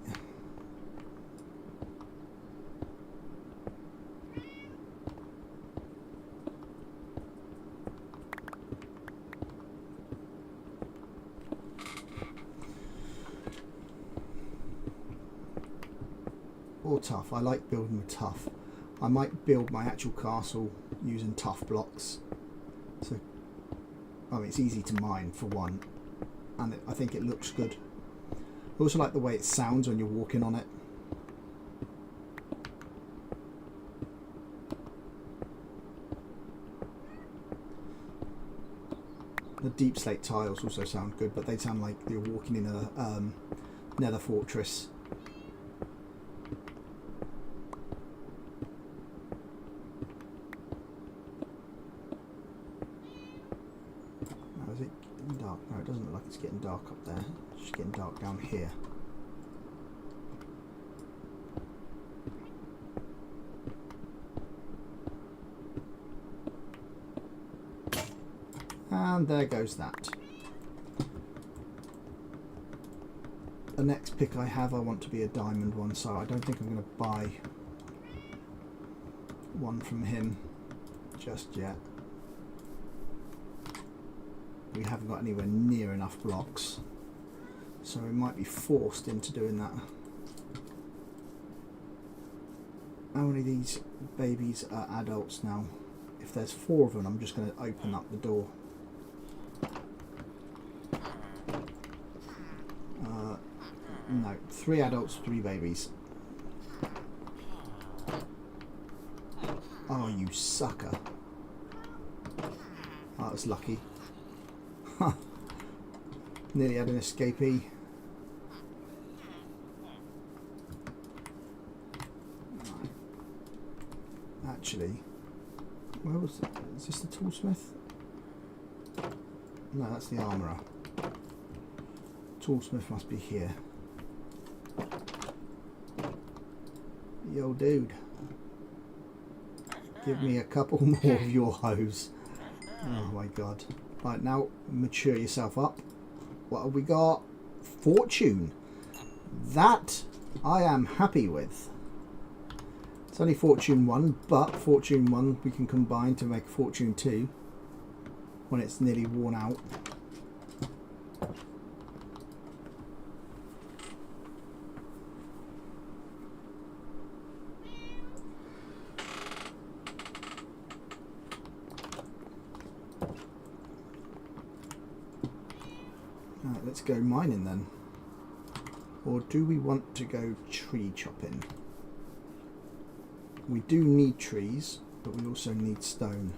Or tough. I like building with tough. I might build my actual castle using tough blocks. So, I mean, it's easy to mine for one, and I think it looks good. I also like the way it sounds when you're walking on it. The deep slate tiles also sound good, but they sound like you're walking in a nether fortress. Now, is it getting dark? No, it doesn't look like it's getting dark up there. It's just getting dark down here. And there goes that. The next pick I have, I want to be a diamond one, so I don't think I'm going to buy one from him just yet. We haven't got anywhere near enough blocks, so we might be forced into doing that. How many of these babies are adults now? If there's 4 of them, I'm just going to open up the door. No, 3 adults, 3 babies. Oh, you sucker. Oh, that was lucky. Nearly had an escapee. Actually, where was it? Is this the toolsmith? No, that's the armourer. Toolsmith must be here. Yo, dude. Give me a couple more of your hose. Oh my god. Right, now mature yourself up. What have we got? Fortune. That I am happy with. It's only Fortune 1, but Fortune 1 we can combine to make Fortune 2 when it's nearly worn out. Right, let's go mining then. Or do we want to go tree chopping? We do need trees, but we also need stone.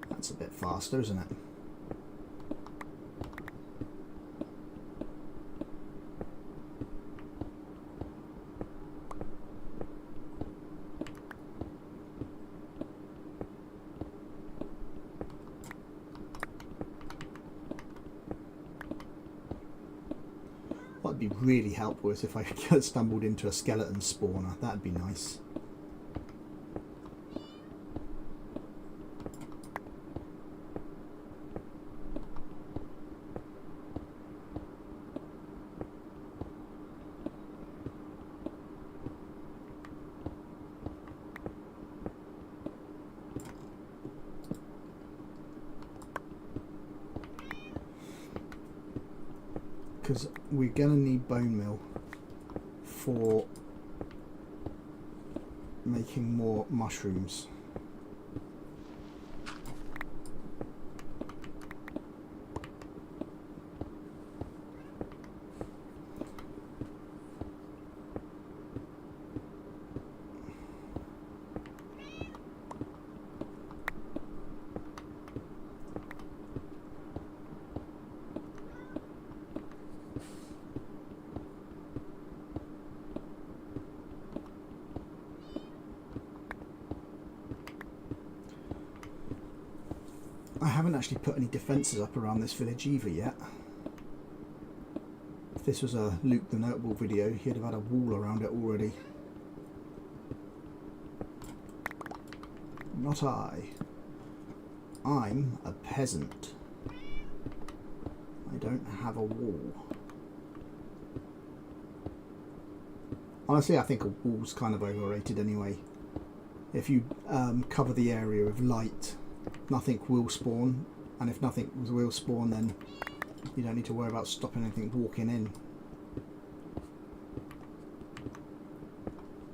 That's a bit faster, isn't it? What would be really helpful is if I stumbled into a skeleton spawner. That'd be nice. Because we're going to need bone meal for making more mushrooms. I haven't actually put any defences up around this village either yet. If this was a Luke the Notable video, he'd have had a wall around it already. Not I. I'm a peasant. I don't have a wall. Honestly, I think a wall's kind of overrated anyway. If you cover the area with light, nothing will spawn, and if nothing will spawn, then you don't need to worry about stopping anything walking in.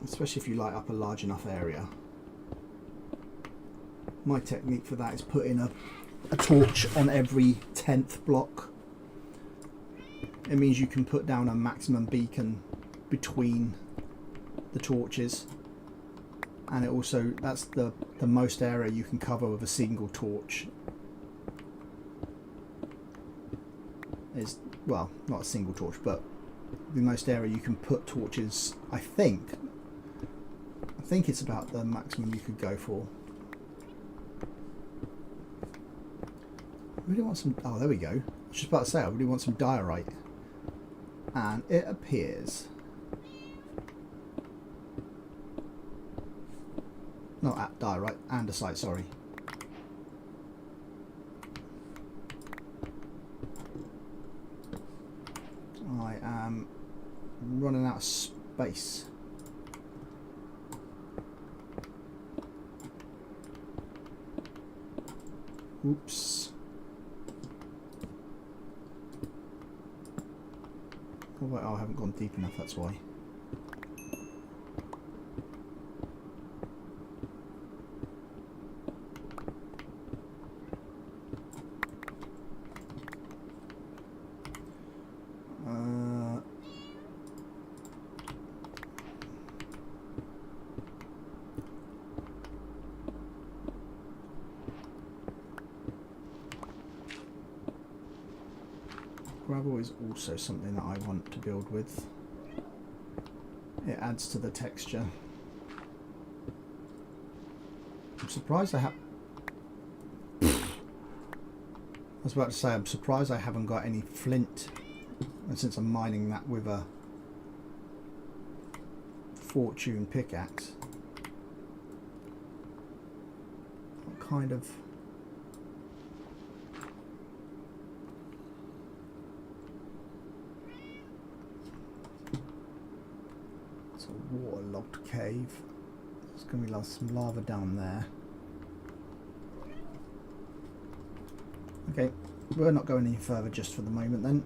Especially if you light up a large enough area. My technique for that is putting a torch on every 10th block. It means you can put down a maximum beacon between the torches, and it also, that's the most area you can cover with a single torch. Is, well, not a single torch, but the most area you can put torches. I think it's about the maximum you could go for. I really want some, oh there we go, I was just about to say I really want some diorite, and it appears, not at diorite, andesite, sorry. I am running out of space. Oops. Oh, wait, oh, I haven't gone deep enough, that's why. Gravel is also something that I want to build with. It adds to the texture. I'm surprised I have... I was about to say, I'm surprised I haven't got any flint, and since I'm mining that with a fortune pickaxe. What kind of... waterlogged cave. There's going to be some lava down there. Okay, we're not going any further just for the moment then.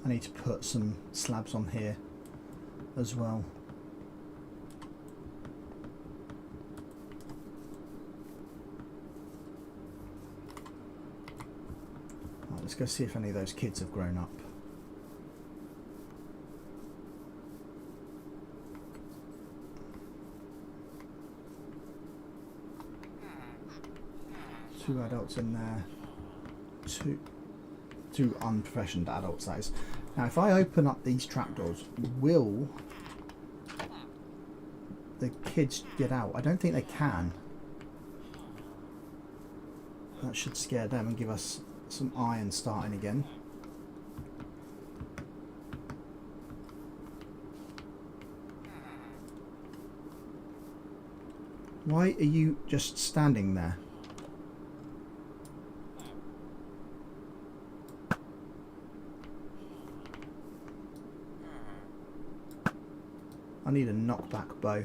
I need to put some slabs on here as well. Let's go see if any of those kids have grown up. Two adults in there. Two unprofessional adults, that is. Now, if I open up these trapdoors, will the kids get out? I don't think they can. That should scare them and give us some iron starting again. Why are you just standing there? I need a knockback bow.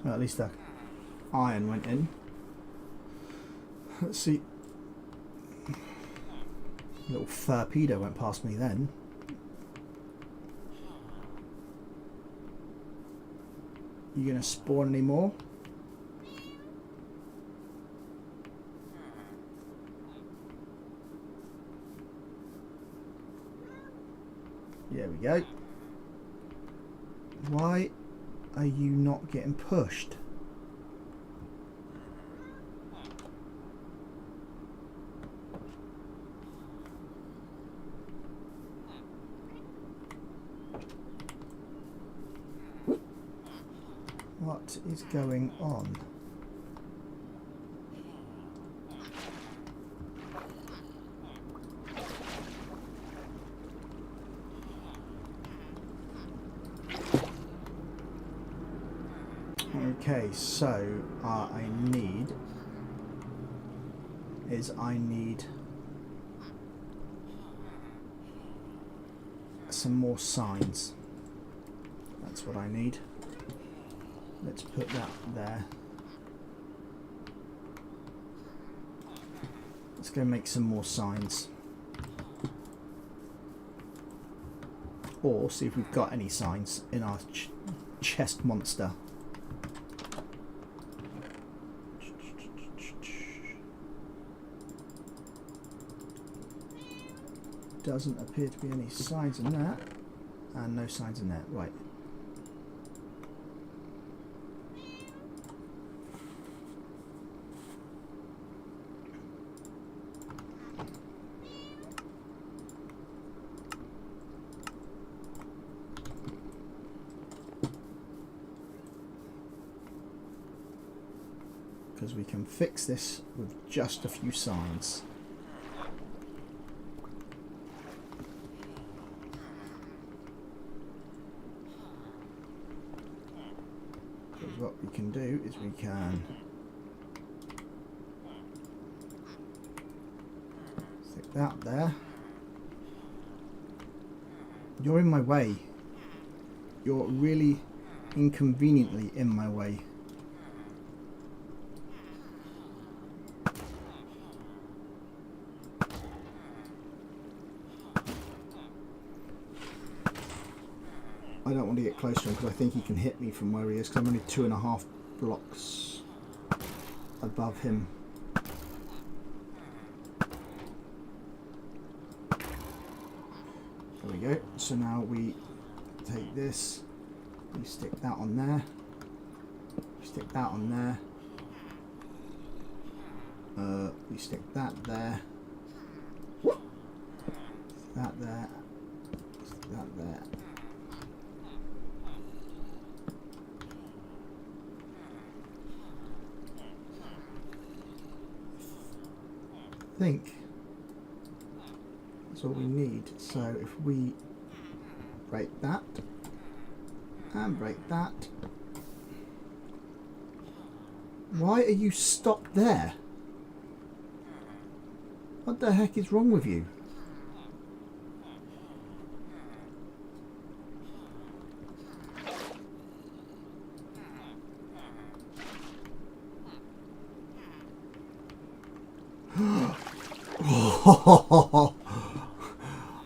Well, at least the iron went in. Let's see. A little torpedo went past me then. You gonna spawn any more? There we go. Why are you not getting pushed? What is going on? Okay, so I need some more signs. That's what I need. Let's put that there. Let's go make some more signs. Or see if we've got any signs in our chest monster. Doesn't appear to be any signs in that. And no signs in that. Right. Because we can fix this with just a few signs. Because what we can do is we can stick that there. You're in my way. You're really inconveniently in my way. I don't want to get close to him because I think he can hit me from where he is, because I'm only 2.5 blocks above him. There we go. So now we take this, we stick that on there, we stick that on there, we stick that there, that there, that there. I think that's all we need. So if we break that and break that. Why are you stopped there? What the heck is wrong with you?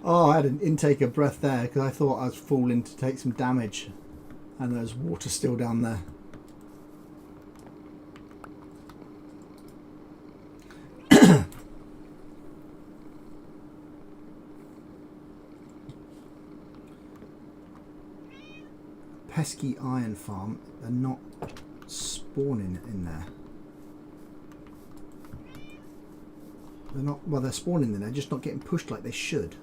Oh, I had an intake of breath there because I thought I was falling to take some damage, and there's water still down there. Pesky iron farm, they're not spawning in there. They're not, well, they're spawning in there, just not getting pushed like they should.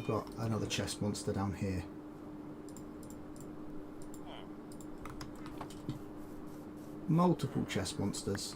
got another chest monster down here. Multiple chest monsters.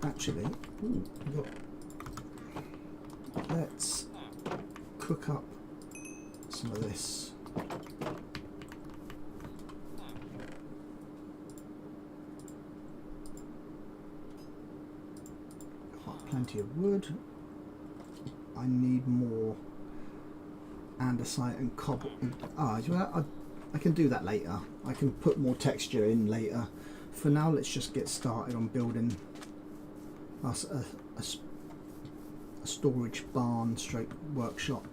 Actually, look, let's cook up some of this. Got plenty of wood. I need more andesite and cobble. I can do that later. I can put more texture in later. For now, let's just get started on building us a storage barn stroke workshop.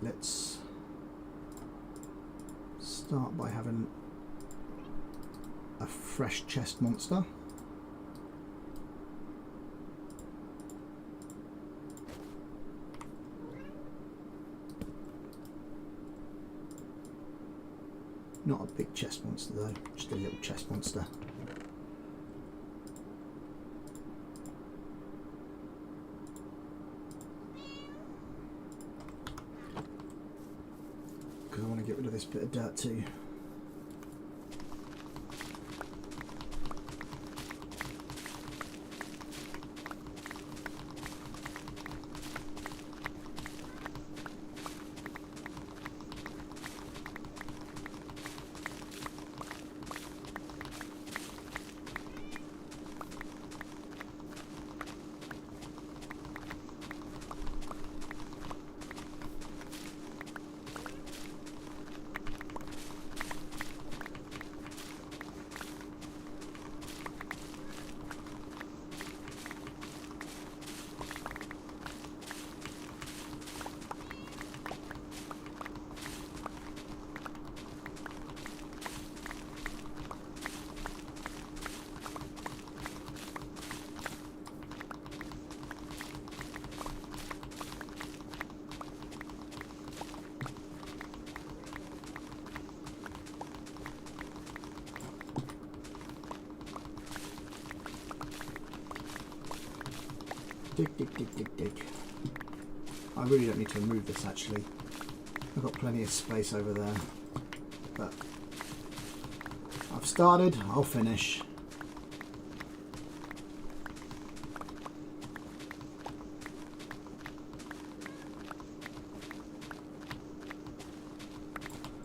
Let's start by having a fresh chest monster. Not a big chest monster though, just a little chest monster. Because I want to get rid of this bit of dirt too. Dig, dig, dig, dig, dig. I really don't need to remove this actually. I've got plenty of space over there. But I've started, I'll finish.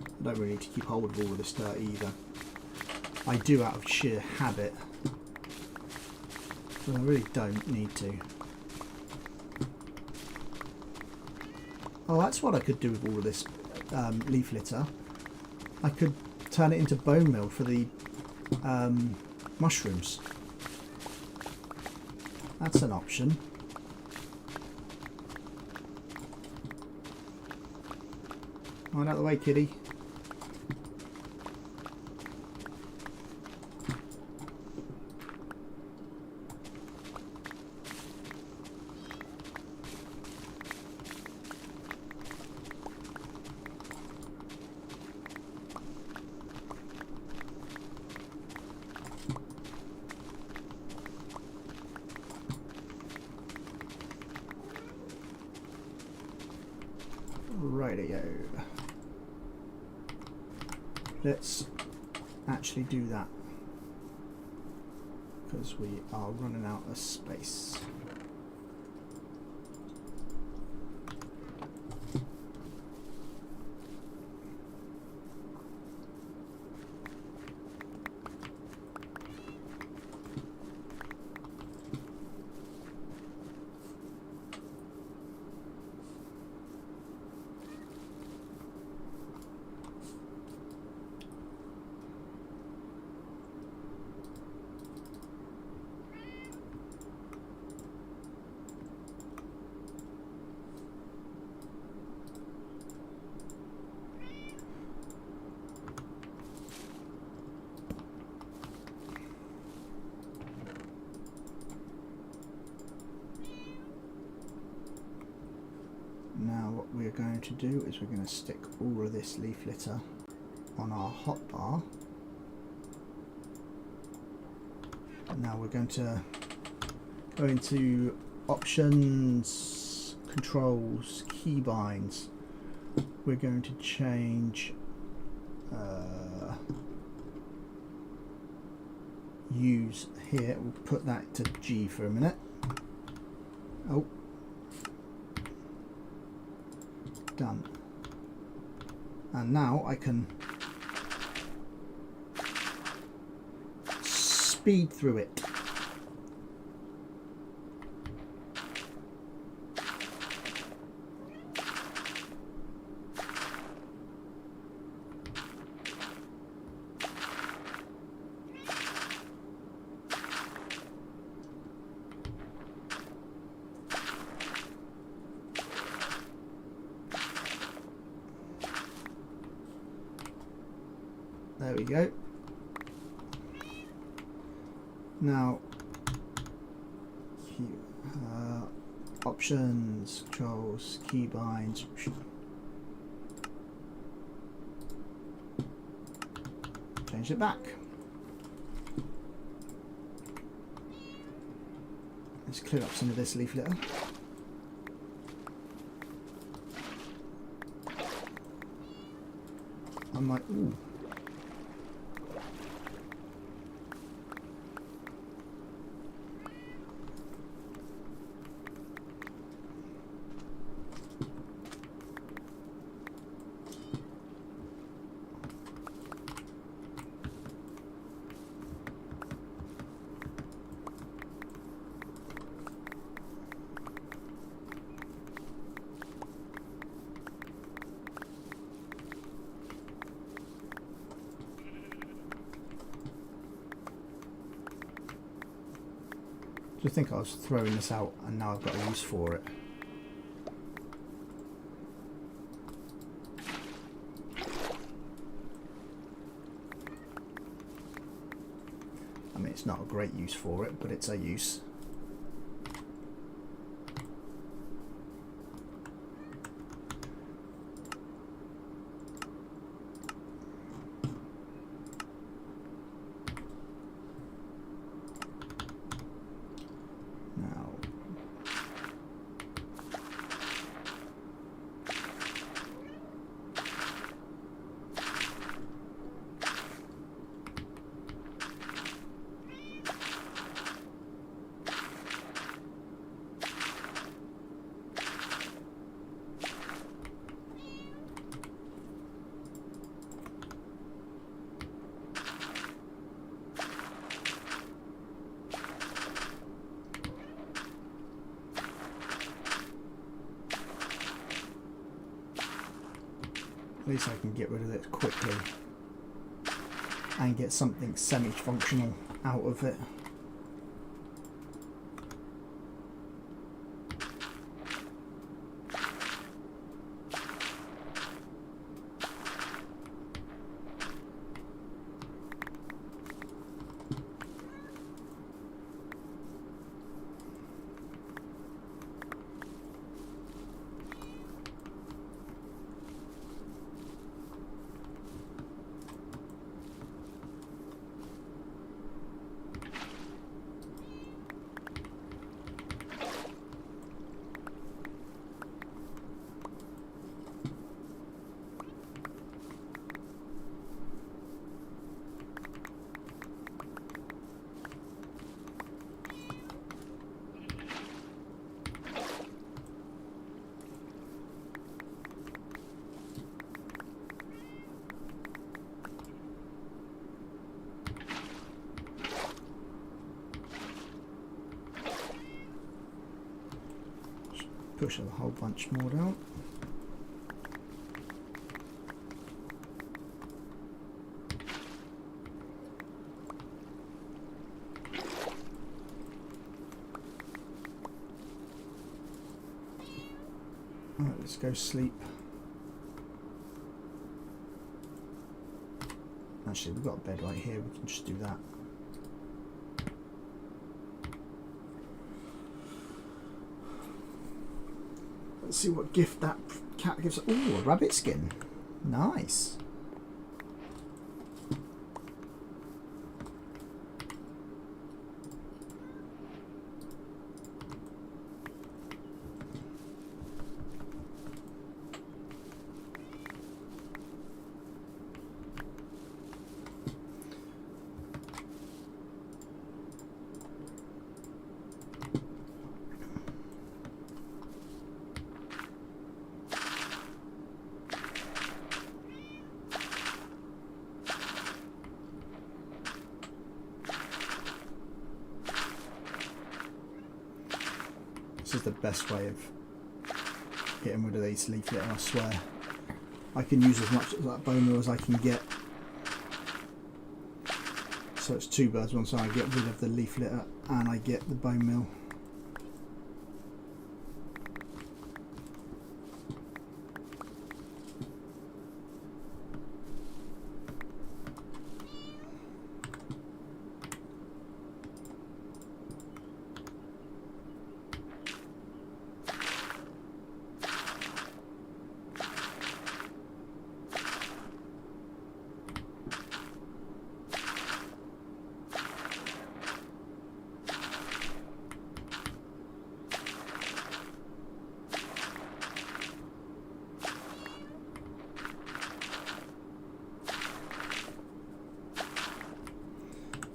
I don't really need to keep hold of all of this dirt either. I do out of sheer habit. But I really don't need to. Oh, that's what I could do with all of this leaf litter. I could turn it into bone meal for the mushrooms. That's an option. Right out of the way, kitty. Rightio. Let's actually do that because we are running out of space. we're going to do is we're going to stick all of this leaf litter on our hotbar. And now we're going to go into options, controls, keybinds. We're going to change use here. We'll put that to G for a minute. Oh, done. And now I can speed through it. There we go. Now, options, controls, keybinds. Change it back. Let's clear up some of this leaf litter. I might. Ooh. Do you think I was throwing this out and now I've got a use for it? I mean, it's not a great use for it, but it's a use. At least I can get rid of it quickly and get something semi-functional out of it. Push a whole bunch more down. Alright, let's go sleep. Actually, we've got a bed right here, we can just do that. Let's see what gift that cat gives. Oh, a rabbit skin. Nice. This is the best way of getting rid of these leaf litter, I swear. I can use as much of that bone meal as I can get. So it's two birds, one stone. I get rid of the leaf litter and I get the bone meal.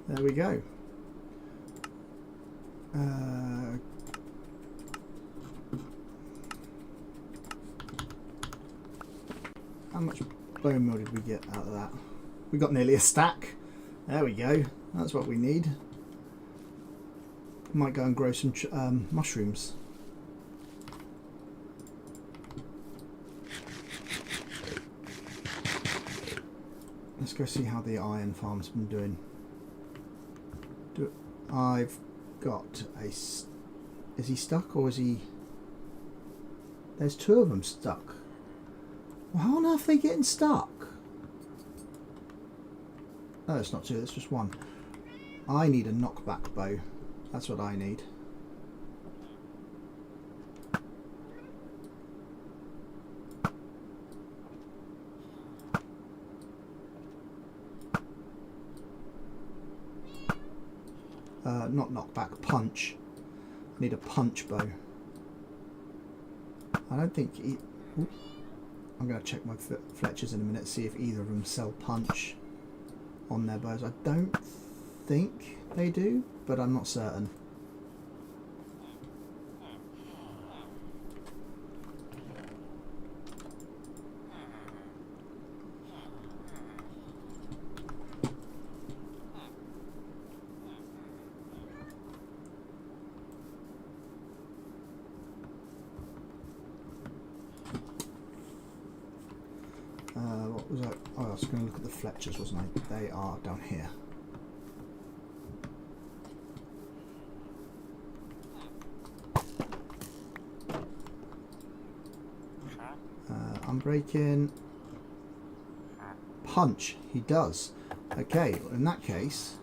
There we go. How much bone meal did we get out of that? We got nearly a stack. There we go. That's what we need. Might go and grow some mushrooms. Let's go see how the iron farm's been doing. I've got a... Is he stuck or is he... There's two of them stuck. Well, how on earth are they getting stuck? No, it's not two, it's just one. I need a knockback bow. That's what I need. Not knockback, punch. I need a punch bow. I don't think... I'm going to check my Fletchers in a minute, see if either of them sell punch on their bows. I don't think they do, but I'm not certain. What was I? Oh, I was going to look at the Fletchers, wasn't I? They are down here. Unbreaking. Punch. He does. Okay, well, in that case,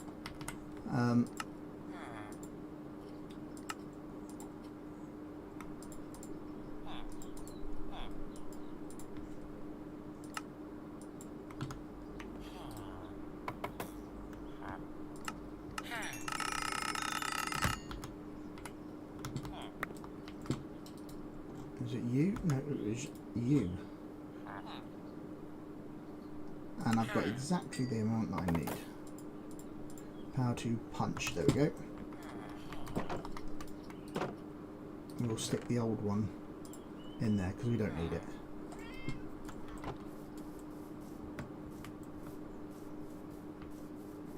is it you? No, it was you. And I've got exactly the amount that I need. Power to punch. There we go. And we'll stick the old one in there because we don't need it.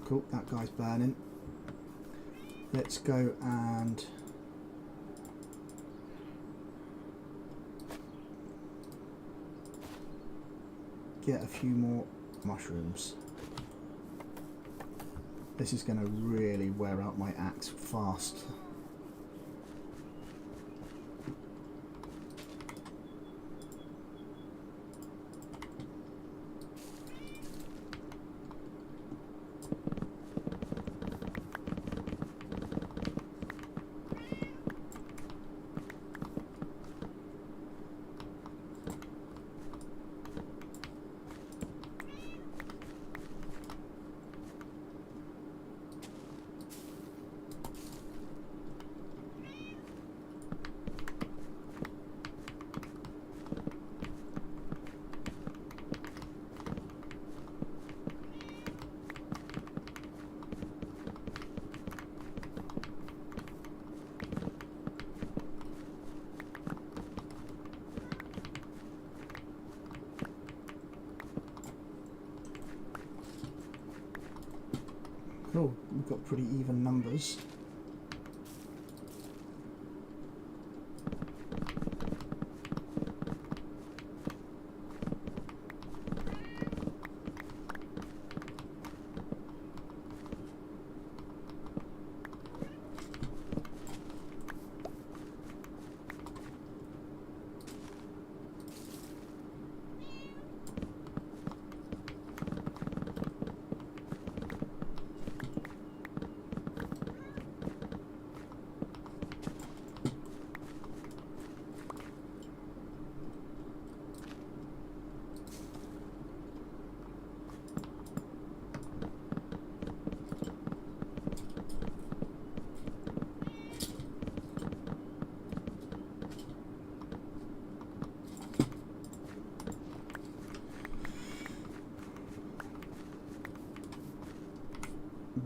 Cool, that guy's burning. Let's go and get a few more mushrooms. This is going to really wear out my axe fast. Oh, we've got pretty even numbers.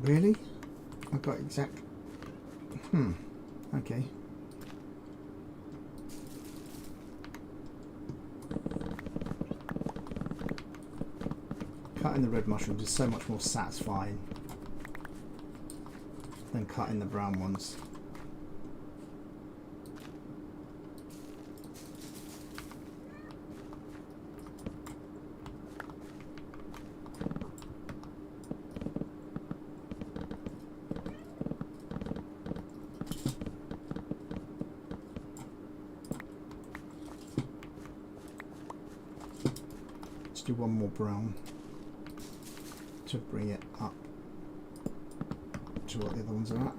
Really? I got exact. Okay. Cutting the red mushrooms is so much more satisfying than cutting the brown ones. Do one more brown to bring it up to what the other ones are at.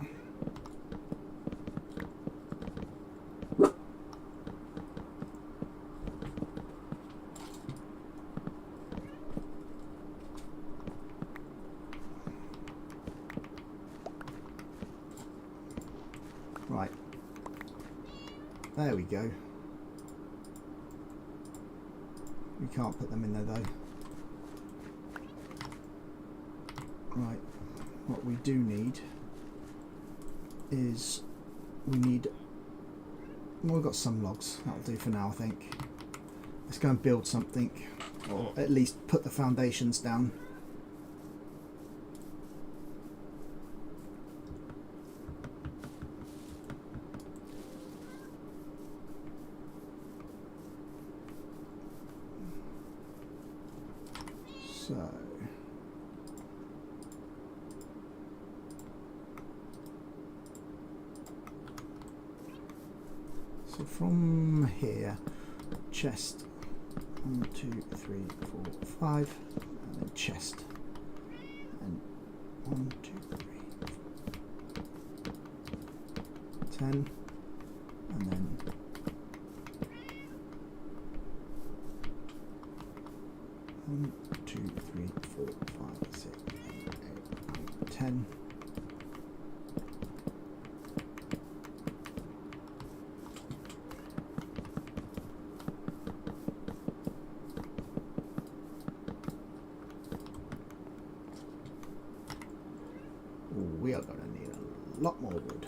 Right, there we go. We can't put them in there though. Right, what we do need is well, we've got some logs. That'll do for now, I think. Let's go and build something, or at least put the foundations down. So from here, chest, 1, 2, 3, 4, 5, and then chest, and 1, 2, 3, 10, and then 1, 2, 3, 4, 5, 6, 7, 8, 9, 10. We are going to need a lot more wood.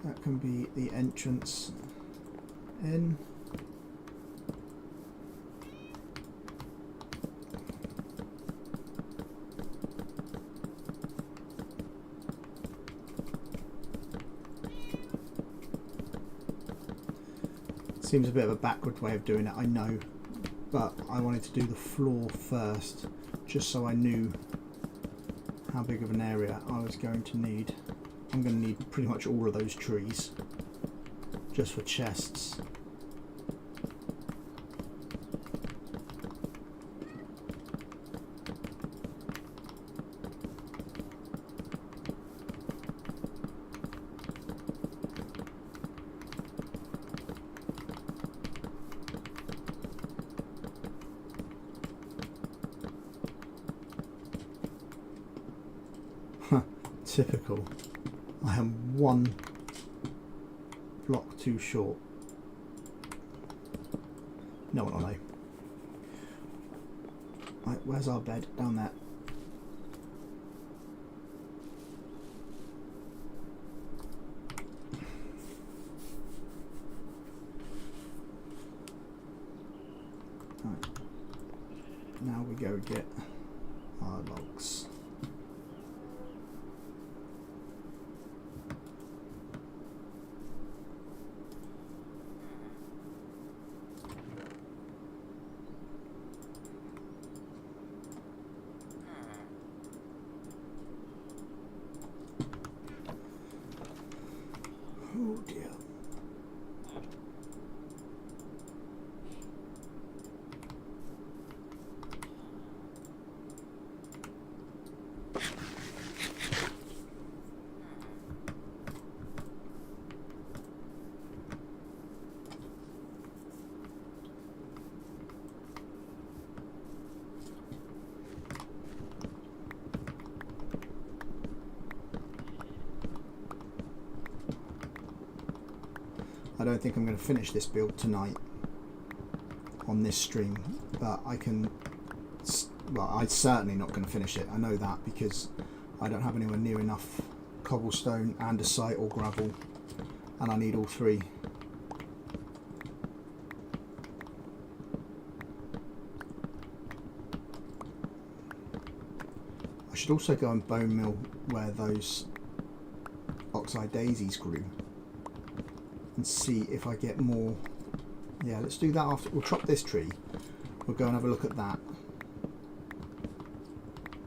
That can be the entrance in. Seems a bit of a backward way of doing it, I know, but I wanted to do the floor first, just so I knew how big of an area I was going to need. I'm going to need pretty much all of those trees, just for chests. Typical. I am one block too short. No one will know. Right, where's our bed? Down there. we go get our logs. Oh dear. I don't think I'm going to finish this build tonight on this stream, but I can, well, I'm certainly not going to finish it. I know that because I don't have anywhere near enough cobblestone, andesite or gravel, and I need all three. I should also go and bone mill where those oxeye daisies grew and see if I get more. Yeah, let's do that after. We'll chop this tree. We'll go and have a look at that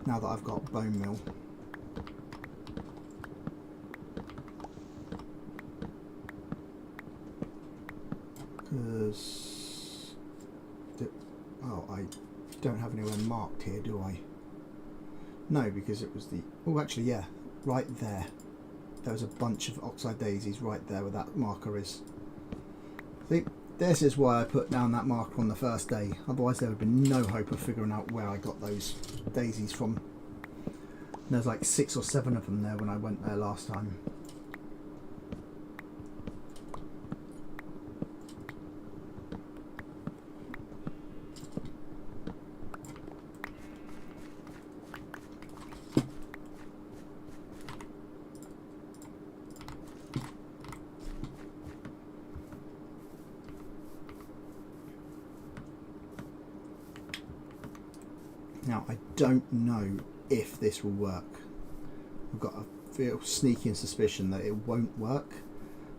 now that I've got bone mill. Because oh, I don't have anywhere marked here, do I? No, because it was the, oh actually yeah, right there. There was a bunch of oxeye daisies right there where that marker is. See, this is why I put down that marker on the first day. Otherwise there would have been no hope of figuring out where I got those daisies from. And there's like 6 or 7 of them there when I went there last time. Now, I don't know if this will work. I've got a real sneaking suspicion that it won't work,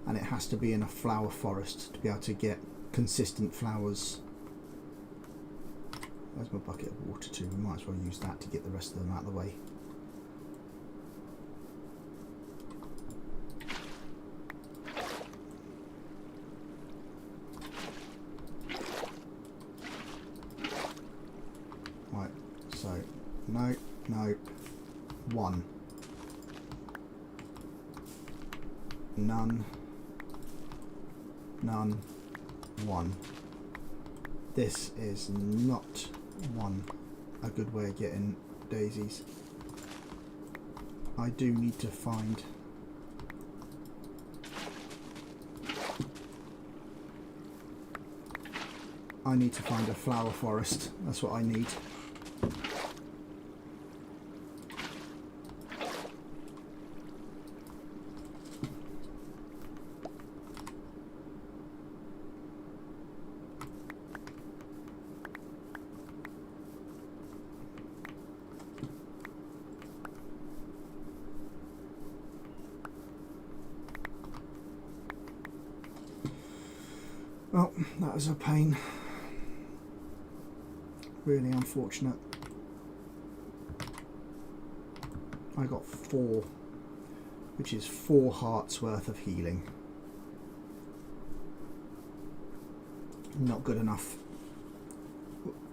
and it has to be in a flower forest to be able to get consistent flowers. Where's my bucket of water too? We might as well use that to get the rest of them out of the way. So, no, 1. None, 1. This is not a good way of getting daisies. I do need to find a flower forest. That's what I need. Well, that was a pain. Really unfortunate. I got 4, which is 4 hearts worth of healing. Not good enough.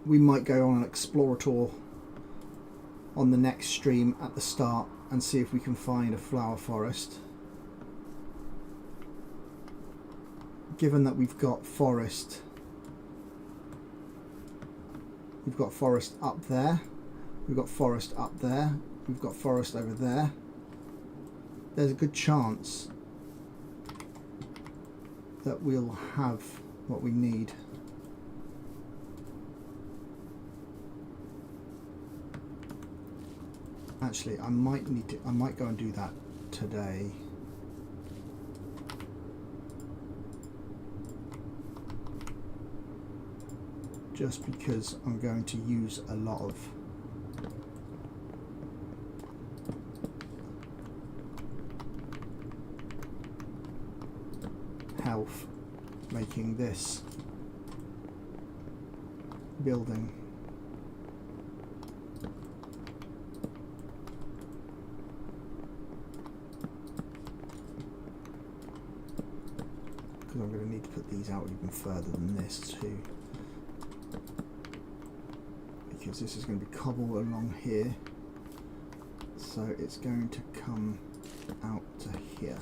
We might go on an explorer tour on the next stream at the start and see if we can find a flower forest. Given that we've got forest up there, we've got forest up there, we've got forest over there, there's a good chance that we'll have what we need. Actually, I might go and do that today. just because I'm going to use a lot of health making this building. Because I'm going to need to put these out even further than this too. Because this is going to be cobble along here. So it's going to come out to here.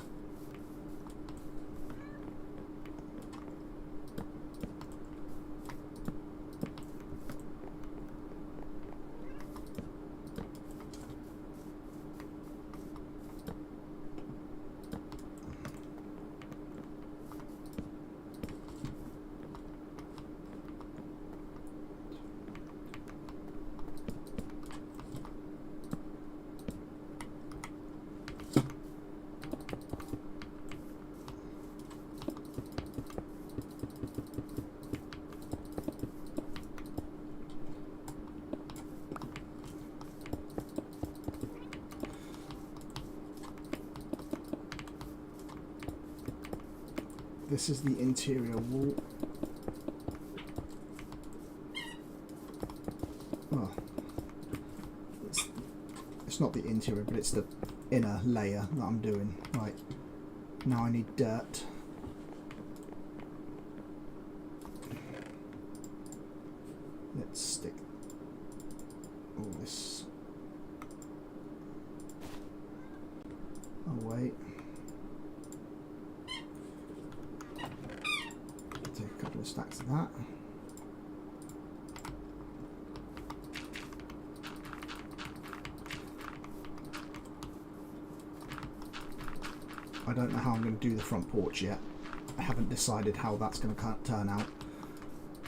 This is the interior wall. Oh, it's not the interior, but it's the inner layer that I'm doing. Right, now I need dirt. Let's stick all this away. Take a couple of stacks of that. I don't know how I'm going to do the front porch yet. I haven't decided how that's going to turn out.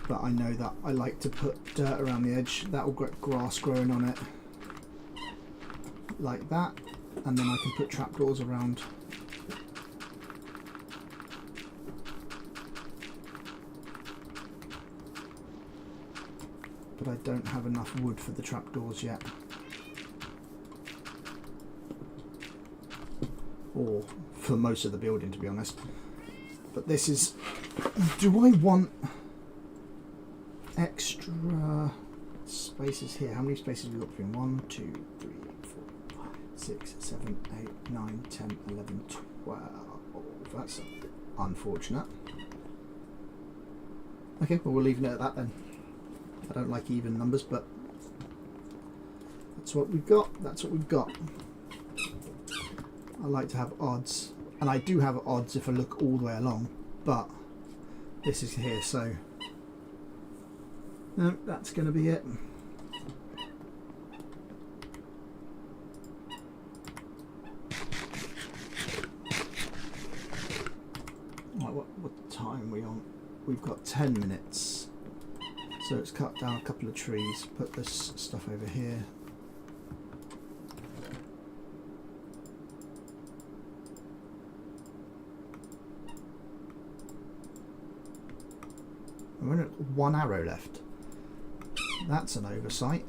But I know that I like to put dirt around the edge. That will get grass growing on it. Like that. And then I can put trapdoors around. But I don't have enough wood for the trapdoors yet. Or for most of the building, to be honest. But this is... Do I want extra spaces here? How many spaces have we got between 1, 2, 3, 4, 5, 6, 7, 8, 9, 10, 11, 12. That's unfortunate. Okay, well, we'll leave it at that then. I don't like even numbers, but that's what we've got. That's what we've got. I like to have odds, and I do have odds if I look all the way along, but this is here, so no, that's going to be it. Right, what time are we on? We've got 10 minutes. So let's cut down a couple of trees, put this stuff over here. And we're at 1 arrow left. That's an oversight.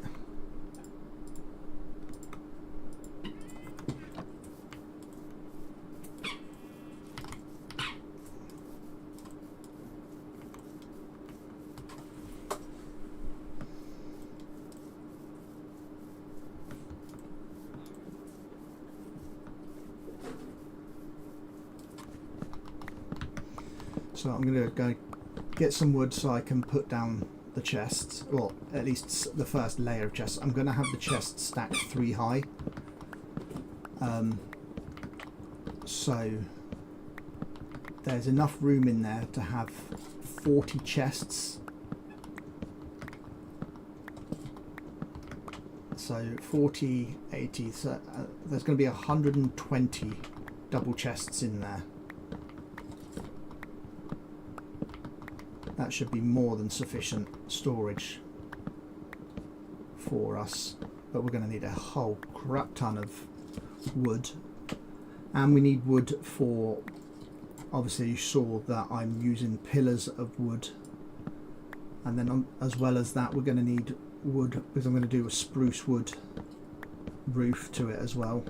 So I'm going to go get some wood so I can put down the chests, or at least the first layer of chests. I'm going to have the chests stacked 3 high. So there's enough room in there to have 40 chests. So 40, 80, so there's going to be 120 double chests in there. That should be more than sufficient storage for us, but we're going to need a whole crap ton of wood, and we need wood for, obviously you saw that I'm using pillars of wood And then as well as that, we're going to need wood, because I'm going to do a spruce wood roof to it as well.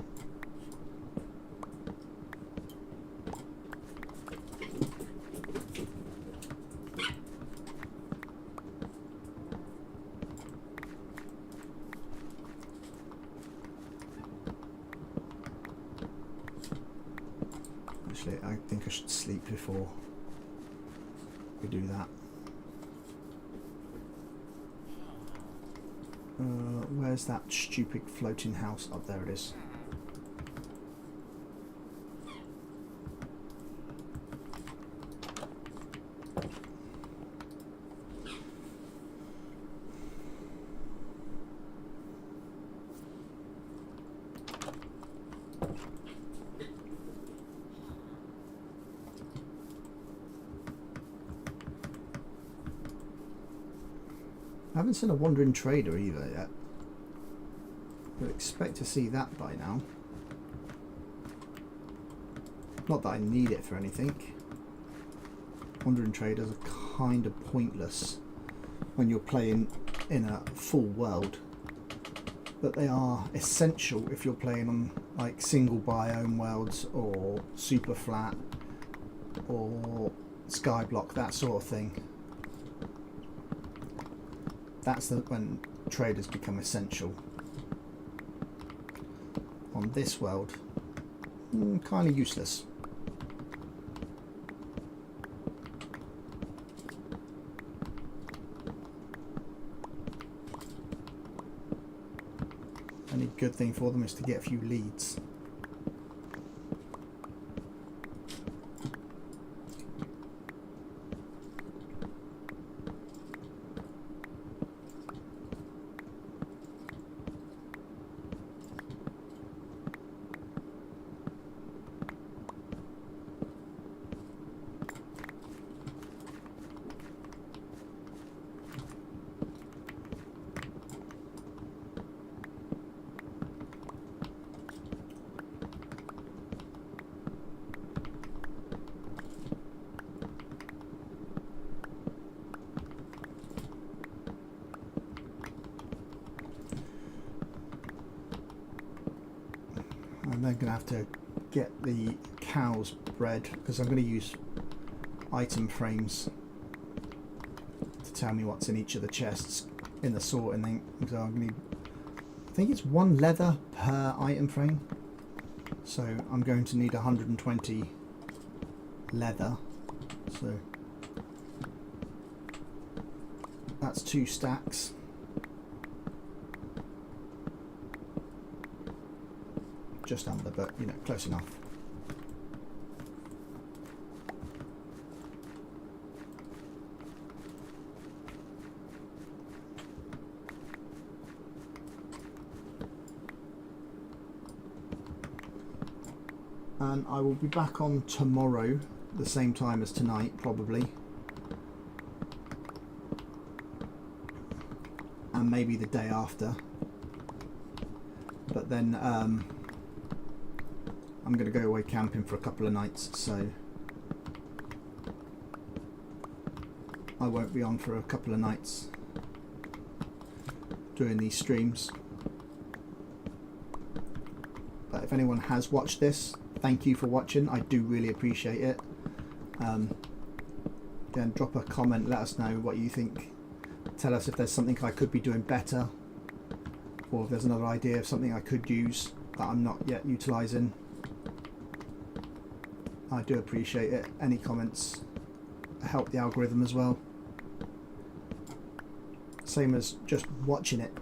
Actually, I think I should sleep before we do that. Where's that stupid floating house? Oh, there it is. I haven't seen a wandering trader either yet. Would expect to see that by now. Not that I need it for anything. Wandering traders are kind of pointless when you're playing in a full world, but they are essential if you're playing on like single biome worlds or super flat or skyblock, that sort of thing. That's when traders become essential. On this world, kind of useless. Only good thing for them is to get a few leads. I'm then going to have to get the cows bred, because I'm going to use item frames to tell me what's in each of the chests in the sorting thing. So I'm going to need, I think it's 1 leather per item frame, so I'm going to need 120 leather, so that's 2 stacks. Just under, but you know, close enough. And I will be back on tomorrow, the same time as tonight, probably. And maybe the day after. But then I'm going to go away camping for a couple of nights, so I won't be on for a couple of nights doing these streams. But if anyone has watched this, thank you for watching. I do really appreciate it. Again, drop a comment, let us know what you think. Tell us if there's something I could be doing better, or if there's another idea of something I could use that I'm not yet utilising. I do appreciate it. Any comments help the algorithm as well. Same as just watching it.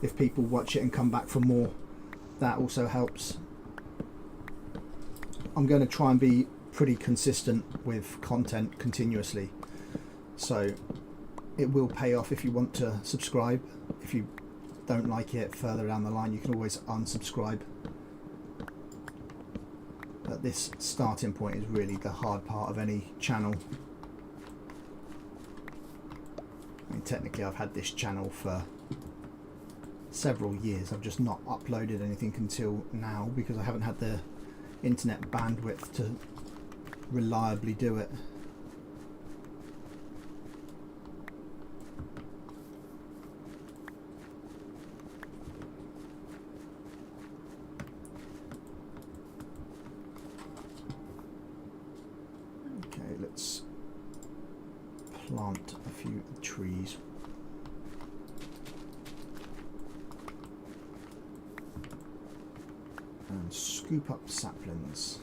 If people watch it and come back for more, that also helps. I'm going to try and be pretty consistent with content continuously, so it will pay off if you want to subscribe. If you don't like it further down the line, you can always unsubscribe. But this starting point is really the hard part of any channel. I mean, technically I've had this channel for several years. I've just not uploaded anything until now because I haven't had the internet bandwidth to reliably do it. let's plant a few trees. And scoop up saplings.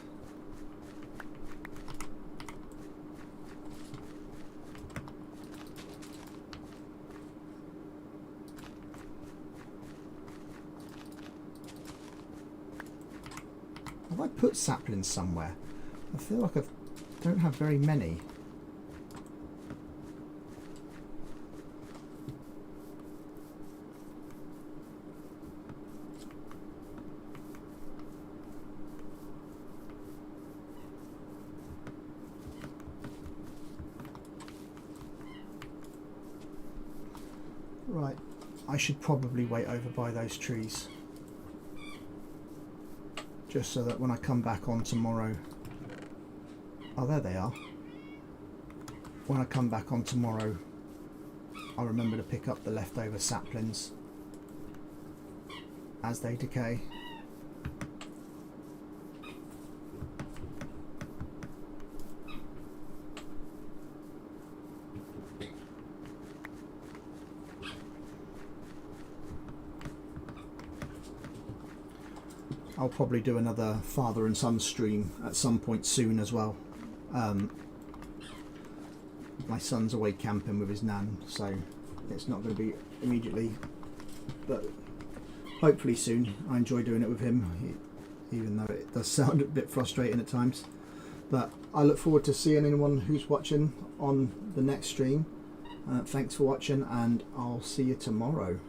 Have I put saplings somewhere? I feel like I don't have very many. Right, I should probably wait over by those trees, just so that when I come back on tomorrow, oh there they are, when I come back on tomorrow I'll remember to pick up the leftover saplings as they decay. I'll probably do another father and son stream at some point soon as well. My son's away camping with his nan, so it's not going to be immediately, but hopefully soon. I enjoy doing it with him, even though it does sound a bit frustrating at times. But I look forward to seeing anyone who's watching on the next stream. Thanks for watching, and I'll see you tomorrow.